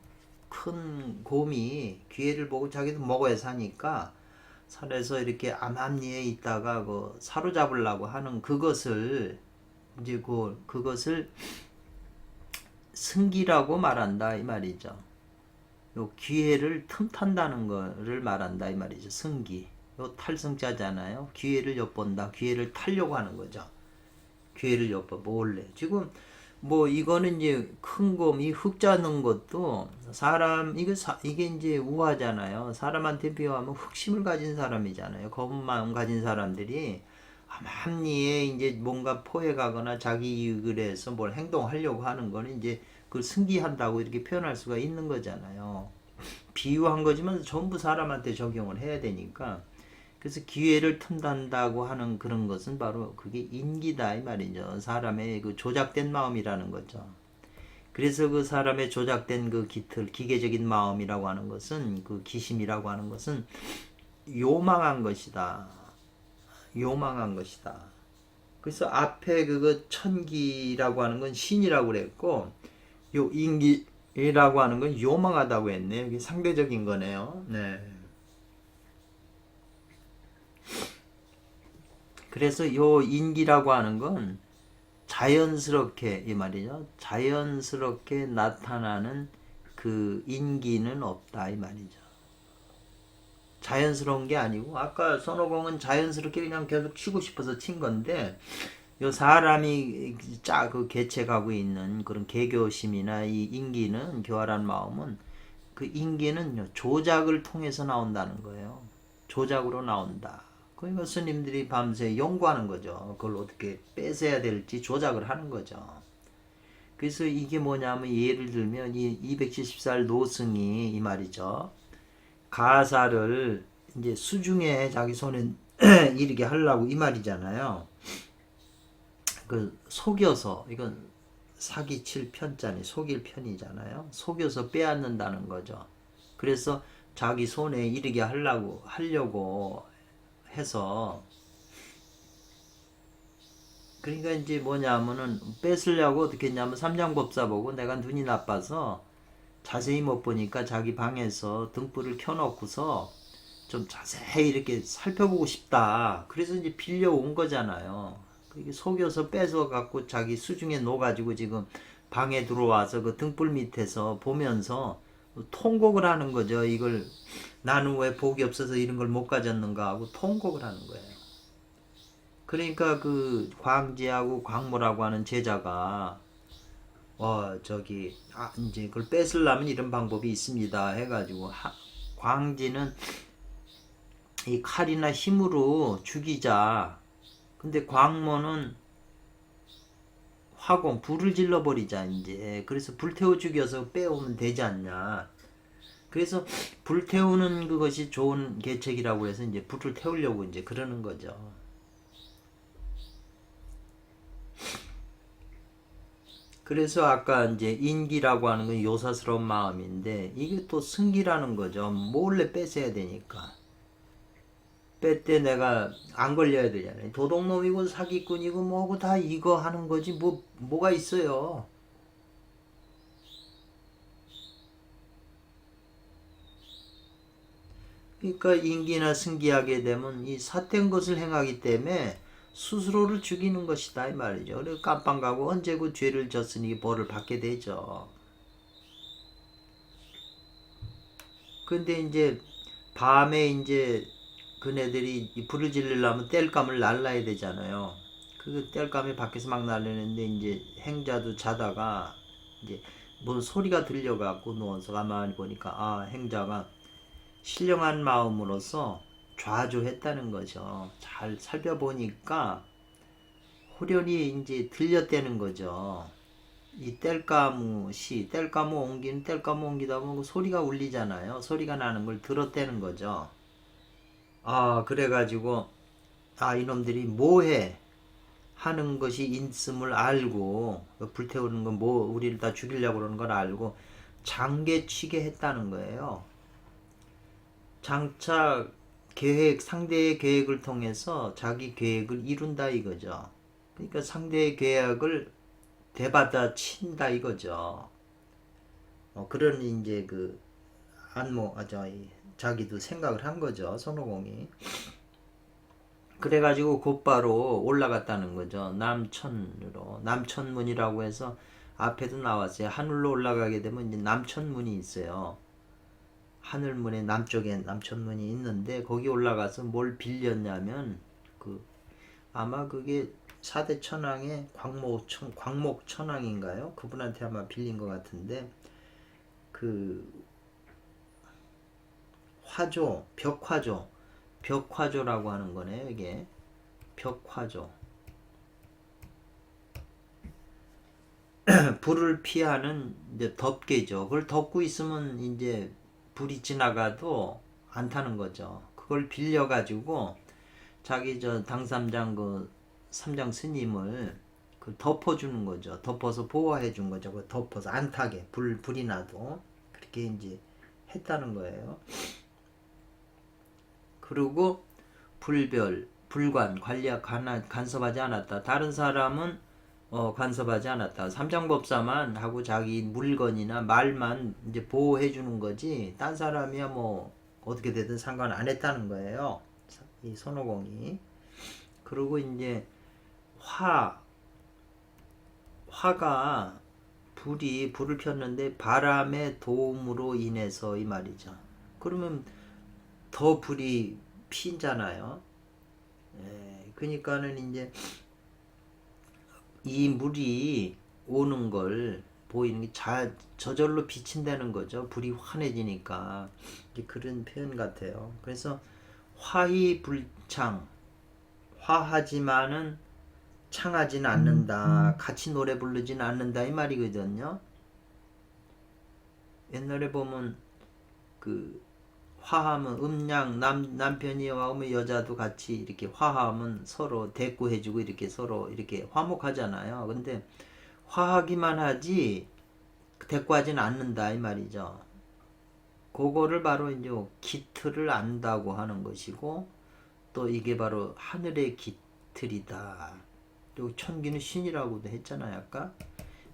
큰 곰이 기회를 보고 자기도 먹어야 사니까 산에서 이렇게 암암리에 있다가 그 사로잡으려고 하는 그것을 이제 그것을 승기라고 말한다 이 말이죠. 요 기회를 틈탄다는 거를 말한다 이 말이죠. 승기. 요 탈승자잖아요. 기회를 엿본다. 기회를 타려고 하는 거죠. 기회를 엿봐 몰래. 지금 뭐 이거는 이제 큰 곰이 흙 잡는 것도 사람 이게 이제 우화잖아요. 사람한테 비유하면 흑심을 가진 사람이잖아요. 검은 마음 가진 사람들이 암암리에 이제 뭔가 포획하거나 자기 이익을 해서 뭘 행동하려고 하는 거는 이제 그걸 승기한다고 이렇게 표현할 수가 있는 거잖아요. 비유한 거지만 전부 사람한테 적용을 해야 되니까. 그래서 기회를 틈탄다고 하는 그런 것은 바로 그게 인기다 이 말이죠. 사람의 그 조작된 마음이라는 거죠. 그래서 그 사람의 조작된 그 기계적인 마음이라고 하는 것은 그 기심이라고 하는 것은 요망한 것이다. 요망한 것이다. 그래서 앞에 그거 천기라고 하는 건 신이라고 그랬고 요 인기라고 하는 건 요망하다고 했네요. 이게 상대적인 거네요. 네. 그래서 요 인기라고 하는 건 자연스럽게 이 말이죠. 자연스럽게 나타나는 그 인기는 없다 이 말이죠. 자연스러운 게 아니고 아까 손오공은 자연스럽게 그냥 계속 치고 싶어서 친 건데 요 사람이 그 개척하고 있는 그런 개교심이나 이 인기는 교활한 마음은 그 인기는 조작을 통해서 나온다는 거예요. 조작으로 나온다. 그러니까 스님들이 밤새 연구하는 거죠. 그걸 어떻게 뺏어야 될지 조작을 하는 거죠. 그래서 이게 뭐냐면 예를 들면 이 270살 노승이 이 말이죠. 가사를 이제 수중에 자기 손에 이르게 하려고 이 말이잖아요. 그 속여서 이건 사기칠 편자니 속일 편이잖아요. 속여서 빼앗는다는 거죠. 그래서 자기 손에 이르게 하려고 해서 그러니까 이제 뭐냐면은 뺏으려고 어떻게 했냐면 삼장법사 보고 내가 눈이 나빠서 자세히 못 보니까 자기 방에서 등불을 켜놓고서 좀 자세히 이렇게 살펴보고 싶다. 그래서 이제 빌려온 거잖아요. 그게 속여서 뺏어 갖고 자기 수중에 놓아가지고 지금 방에 들어와서 그 등불 밑에서 보면서 통곡을 하는 거죠. 이걸 나는 왜 복이 없어서 이런 걸 못 가졌는가 하고 통곡을 하는 거예요. 그러니까 그 광지하고 광모라고 하는 제자가 이제 그걸 뺏으려면 이런 방법이 있습니다 해가지고 광지는 이 칼이나 힘으로 죽이자. 근데 광모는 화공 불을 질러 버리자 이제. 그래서 불태워 죽여서 빼오면 되지 않냐. 그래서 불태우는 그것이 좋은 계책이라고 해서 이제 불을 태우려고 이제 그러는 거죠. 그래서 아까 이제 인기라고 하는 건 요사스러운 마음인데 이게 또 승기라는 거죠. 몰래 뺏어야 되니까. 뺄 때 내가 안 걸려야 되잖아요. 도둑놈이고 사기꾼이고 뭐고 다 이거 하는 거지 뭐가 있어요. 그러니까 인기나 승기하게 되면 이 삿된 것을 행하기 때문에 스스로를 죽이는 것이다 이 말이죠. 그래서 깜빵 가고 언제 그 죄를 졌으니 벌을 받게 되죠. 근데 이제 밤에 이제 그네들이 이 불을 지르려면 땔감을 날라야 되잖아요. 그 땔감이 밖에서 막 날리는데 이제 행자도 자다가 이제 뭔 소리가 들려갖고 누워서 가만히 보니까 아 행자가 신령한 마음으로서 좌조했다는 거죠. 잘 살펴보니까 호련히 이제 들렸다는 거죠. 이 땔감이 옮기는 땔감이 옮기다 보면 소리가 울리잖아요. 소리가 나는 걸 들었다는 거죠. 아 그래가지고 아 이놈들이 뭐해 하는 것이 있음을 알고 불태우는 건 뭐 우리를 다 죽이려고 그러는 걸 알고 장계치게 했다는 거예요. 장차 상대의 계획을 통해서 자기 계획을 이룬다 이거죠. 그러니까 상대의 계획을 되받아 친다 이거죠. 그런 이제 그 자기도 생각을 한 거죠 손오공이. 그래가지고 곧바로 올라갔다는 거죠. 남천문이라고 해서 앞에도 나왔어요. 하늘로 올라가게 되면 이제 남천문이 있어요. 하늘문의 남쪽에 남천문이 있는데 거기 올라가서 뭘 빌렸냐면 아마 그게 사대 천왕의 광목천왕인가요? 그분한테 아마 빌린 것 같은데 그 벽화조라고 하는 거네요. 이게 벽화조. 불을 피하는 이제 덮개죠. 그걸 덮고 있으면 이제 불이 지나가도 안 타는 거죠. 그걸 빌려 가지고 자기 당삼장 삼장 스님을 덮어주는 거죠. 덮어서 보호해 준 거죠. 덮어서 안 타게 불이 나도 그렇게 이제 했다는 거예요. 그리고 불관 관리하 간섭하지 않았다. 다른 사람은 간섭하지 않았다. 삼장법사만 하고 자기 물건이나 말만 이제 보호해 주는 거지. 딴 사람이야 뭐 어떻게 되든 상관 안 했다는 거예요. 이 손오공이. 그리고 이제 화가 불을 폈는데 바람의 도움으로 인해서 이 말이죠. 그러면 더 불이 피잖아요. 그러니까는 이제 이 물이 오는 걸 보이는 게 저절로 비친다는 거죠. 불이 환해지니까. 그런 표현 같아요. 그래서 화희불창, 화하지만은 창하지는 않는다. 같이 노래 부르지는 않는다 이 말이거든요. 옛날에 보면 화하면 음양 남편이와 여자도 같이 이렇게 화하면 서로 대꾸해주고 이렇게 서로 이렇게 화목하잖아요. 근데 화하기만 하지 대꾸하지는 않는다 이 말이죠. 그거를 바로 이제 기틀을 안다고 하는 것이고 또 이게 바로 하늘의 기틀이다. 또 천기는 신이라고도 했잖아요 아까.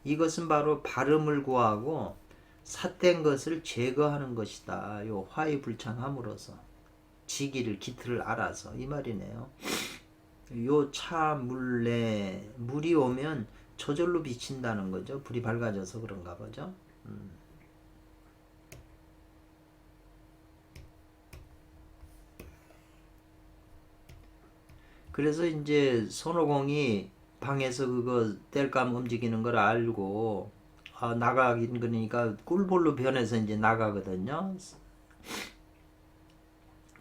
이것은 바로 발음을 구하고 삿된 것을 제거하는 것이다. 요 화이불창함으로써 지기를 기틀을 알아서 이 말이네요. 요 차물내 물이 오면 저절로 비친다는 거죠. 불이 밝아져서 그런가 보죠. 그래서 이제 손오공이 방에서 그거 땔감 움직이는 걸 알고 나가긴 그러니까 꿀벌로 변해서 이제 나가거든요.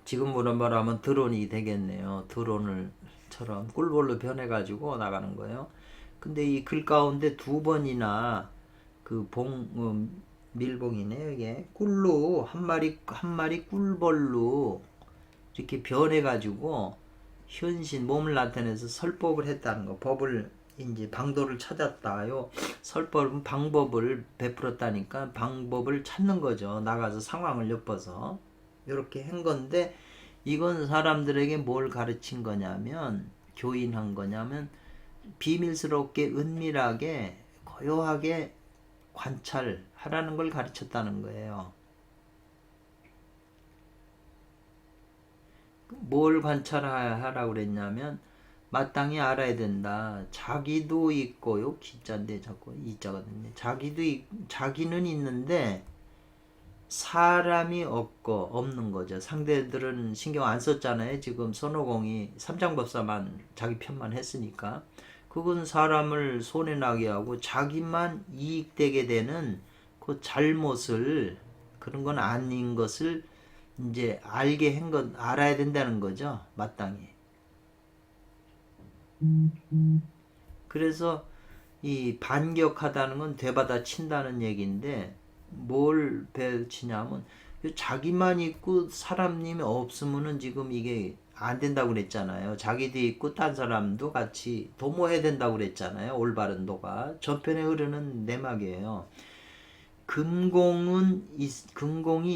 지금으로 말하면 드론이 되겠네요. 드론을처럼 꿀벌로 변해가지고 나가는 거예요. 근데 이 글 가운데 두 번이나 밀봉이네 이게 꿀로 한 마리 꿀벌로 이렇게 변해가지고 현신 몸을 나타내서 설법을 했다는 거. 법을 이제 방도를 찾았다요. 설법은 방법을 베풀었다니까 방법을 찾는 거죠. 나가서 상황을 엿봐서 이렇게 한 건데 이건 사람들에게 뭘 가르친 거냐면 교인한 거냐면 비밀스럽게 은밀하게 고요하게 관찰하라는 걸 가르쳤다는 거예요. 뭘 관찰하라고 그랬냐면 마땅히 알아야 된다. 자기도 있고요. 기자인데 자꾸 이자거든요. 자기는 있는데 사람이 없는 거죠. 상대들은 신경 안 썼잖아요. 지금 손오공이 삼장법사만 자기 편만 했으니까. 그건 사람을 손해나게 하고 자기만 이익되게 되는 그 잘못을 그런 건 아닌 것을 이제 알게 한 건 알아야 된다는 거죠. 마땅히. 그래서 이 반격하다는 건 되받아 친다는 얘기인데 뭘 배치냐면 자기만 있고 사람님이 없으면은 지금 이게 안 된다고 그랬잖아요. 자기도 있고 딴 사람도 같이 도모해야 된다고 그랬잖아요. 올바른 도가 전편에 흐르는 내막이에요. 금공이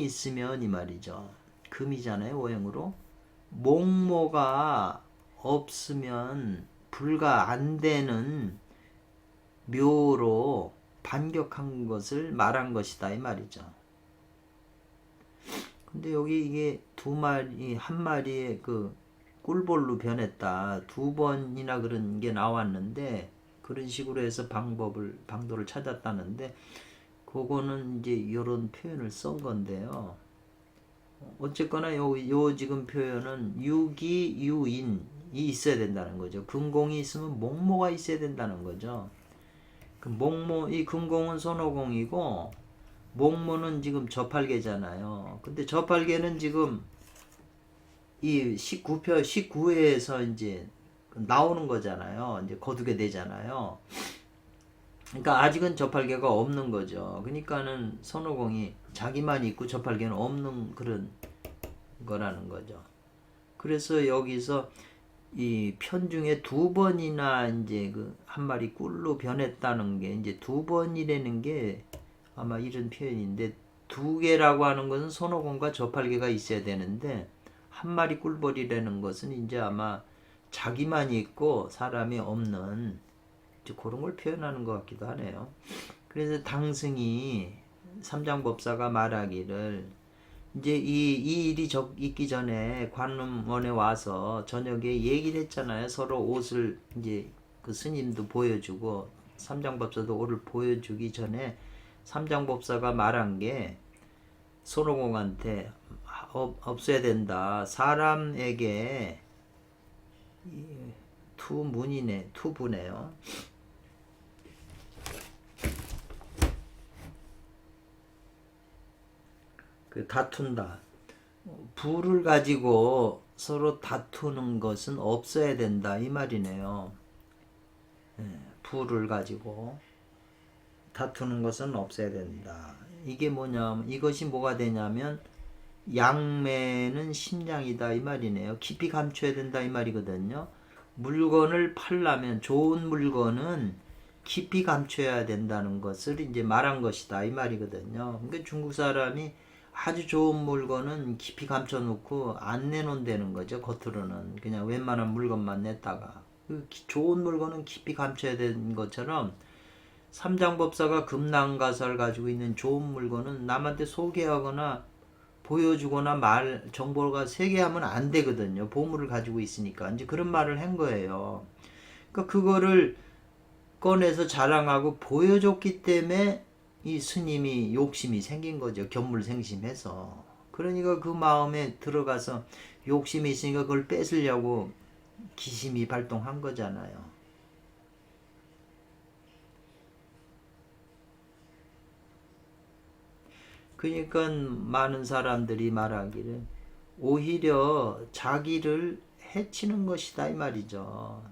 있으면 이 말이죠. 금이잖아요. 오행으로. 목모가 없으면 불가 안 되는 묘로 반격한 것을 말한 것이다 이 말이죠. 근데 여기 이게 한 마리의 그 꿀벌로 변했다. 두 번이나 그런 게 나왔는데 그런 식으로 해서 방도를 찾았다는데 그거는 이제 이런 표현을 쓴 건데요. 어쨌거나 요 지금 표현은 유기 유인이 있어야 된다는 거죠. 금공이 있으면 목모가 있어야 된다는 거죠. 이 금공은 손오공이고 목모는 지금 저팔계잖아요. 근데 저팔계는 지금 이 19회에서 이제 나오는 거잖아요. 이제 거두게 되잖아요. 그러니까 아직은 저팔계가 없는 거죠. 그러니까는 손오공이 자기만 있고 저팔계는 없는 그런 거라는 거죠. 그래서 여기서 이 편 중에 두 번이나 이제 그 한 마리 꿀로 변했다는 게 이제 두 번이라는 게 아마 이런 표현인데 두 개라고 하는 것은 손오공과 저팔계가 있어야 되는데 한 마리 꿀벌이라는 것은 이제 아마 자기만 있고 사람이 없는 그런 걸 표현하는 것 같기도 하네요. 그래서 당승이 삼장법사가 말하기를 이제 이 일이 있기 전에 관음원에 와서 저녁에 얘기를 했잖아요. 서로 옷을 이제 그 스님도 보여주고 삼장법사도 옷을 보여주기 전에 삼장법사가 말한 게 손오공한테 없어야 된다. 사람에게 투부네요. 그 다툰다. 부를 가지고 서로 다투는 것은 없어야 된다 이 말이네요. 부를 가지고 다투는 것은 없어야 된다. 이게 뭐냐면 이것이 뭐가 되냐면 양매는 심장이다 이 말이네요. 깊이 감춰야 된다 이 말이거든요. 물건을 팔려면 좋은 물건은 깊이 감춰야 된다는 것을 이제 말한 것이다 이 말이거든요. 그러니까 중국 사람이 아주 좋은 물건은 깊이 감춰놓고 안 내놓는다는 거죠. 겉으로는 그냥 웬만한 물건만 냈다가 좋은 물건은 깊이 감춰야 되는 것처럼 삼장법사가 금낭가사를 가지고 있는 좋은 물건은 남한테 소개하거나 보여주거나 정보가 세게하면 안 되거든요. 보물을 가지고 있으니까 이제 그런 말을 한 거예요. 그러니까 그거를 꺼내서 자랑하고 보여줬기 때문에 이 스님이 욕심이 생긴 거죠. 견물생심해서. 그러니까 그 마음에 들어가서 욕심이 있으니까 그걸 뺏으려고 기심이 발동한 거잖아요. 그러니까 많은 사람들이 말하기를 오히려 자기를 해치는 것이다 이 말이죠.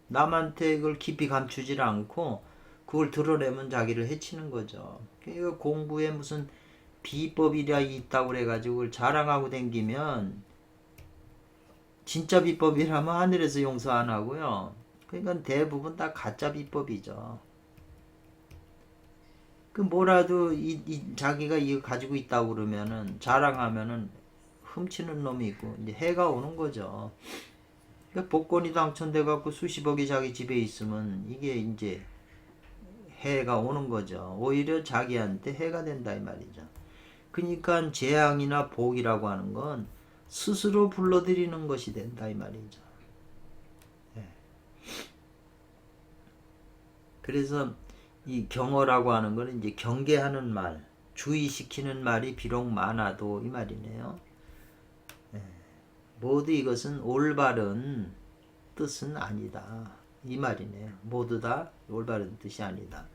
남한테 그걸 깊이 감추질 않고 그걸 드러내면 자기를 해치는 거죠. 그러니까 공부에 무슨 비법이라 있다고 그래가지고 그걸 자랑하고 댕기면 진짜 비법이라면 하늘에서 용서 안 하고요. 그러니까 대부분 다 가짜 비법이죠. 그 뭐라도 자기가 이거 가지고 있다고 그러면은 자랑하면은 훔치는 놈이 있고 이제 해가 오는 거죠. 그러니까 복권이 당첨돼 갖고 수십억이 자기 집에 있으면 이게 이제 해가 오는 거죠. 오히려 자기한테 해가 된다 이 말이죠. 그러니까 재앙이나 복이라고 하는 건 스스로 불러들이는 것이 된다 이 말이죠. 예. 그래서 이 경어라고 하는 거는 이제 경계하는 말, 주의시키는 말이 비록 많아도 이 말이네요. 예. 모두 이것은 올바른 뜻은 아니다. 이 말이네요. 모두 다 올바른 뜻이 아니다.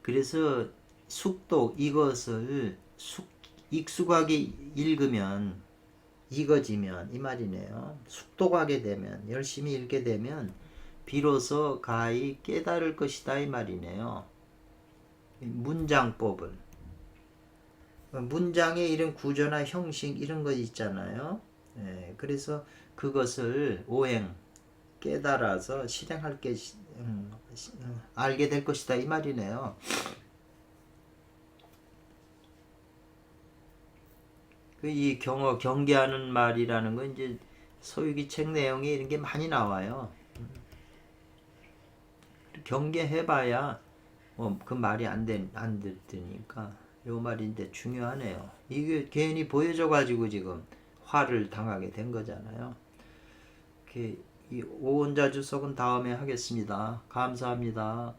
그래서 숙독 이것을 익숙하게 읽으면 익어지면 이 말이네요. 숙독하게 되면 열심히 읽게 되면 비로소 가히 깨달을 것이다 이 말이네요. 문장법을 문장의 이런 구조나 형식 이런 것 있잖아요. 예, 그래서 그것을 오행 깨달아서 실행할 게 알게 될 것이다 이 말이네요. 이 경계하는 말이라는 건 이제 소유기 책 내용에 이런 게 많이 나와요. 경계해봐야 그 말이 안 듣니까 요 말인데 중요하네요. 이게 괜히 보여져 가지고 지금 화를 당하게 된 거잖아요. 이 오온자 주석은 다음에 하겠습니다. 감사합니다.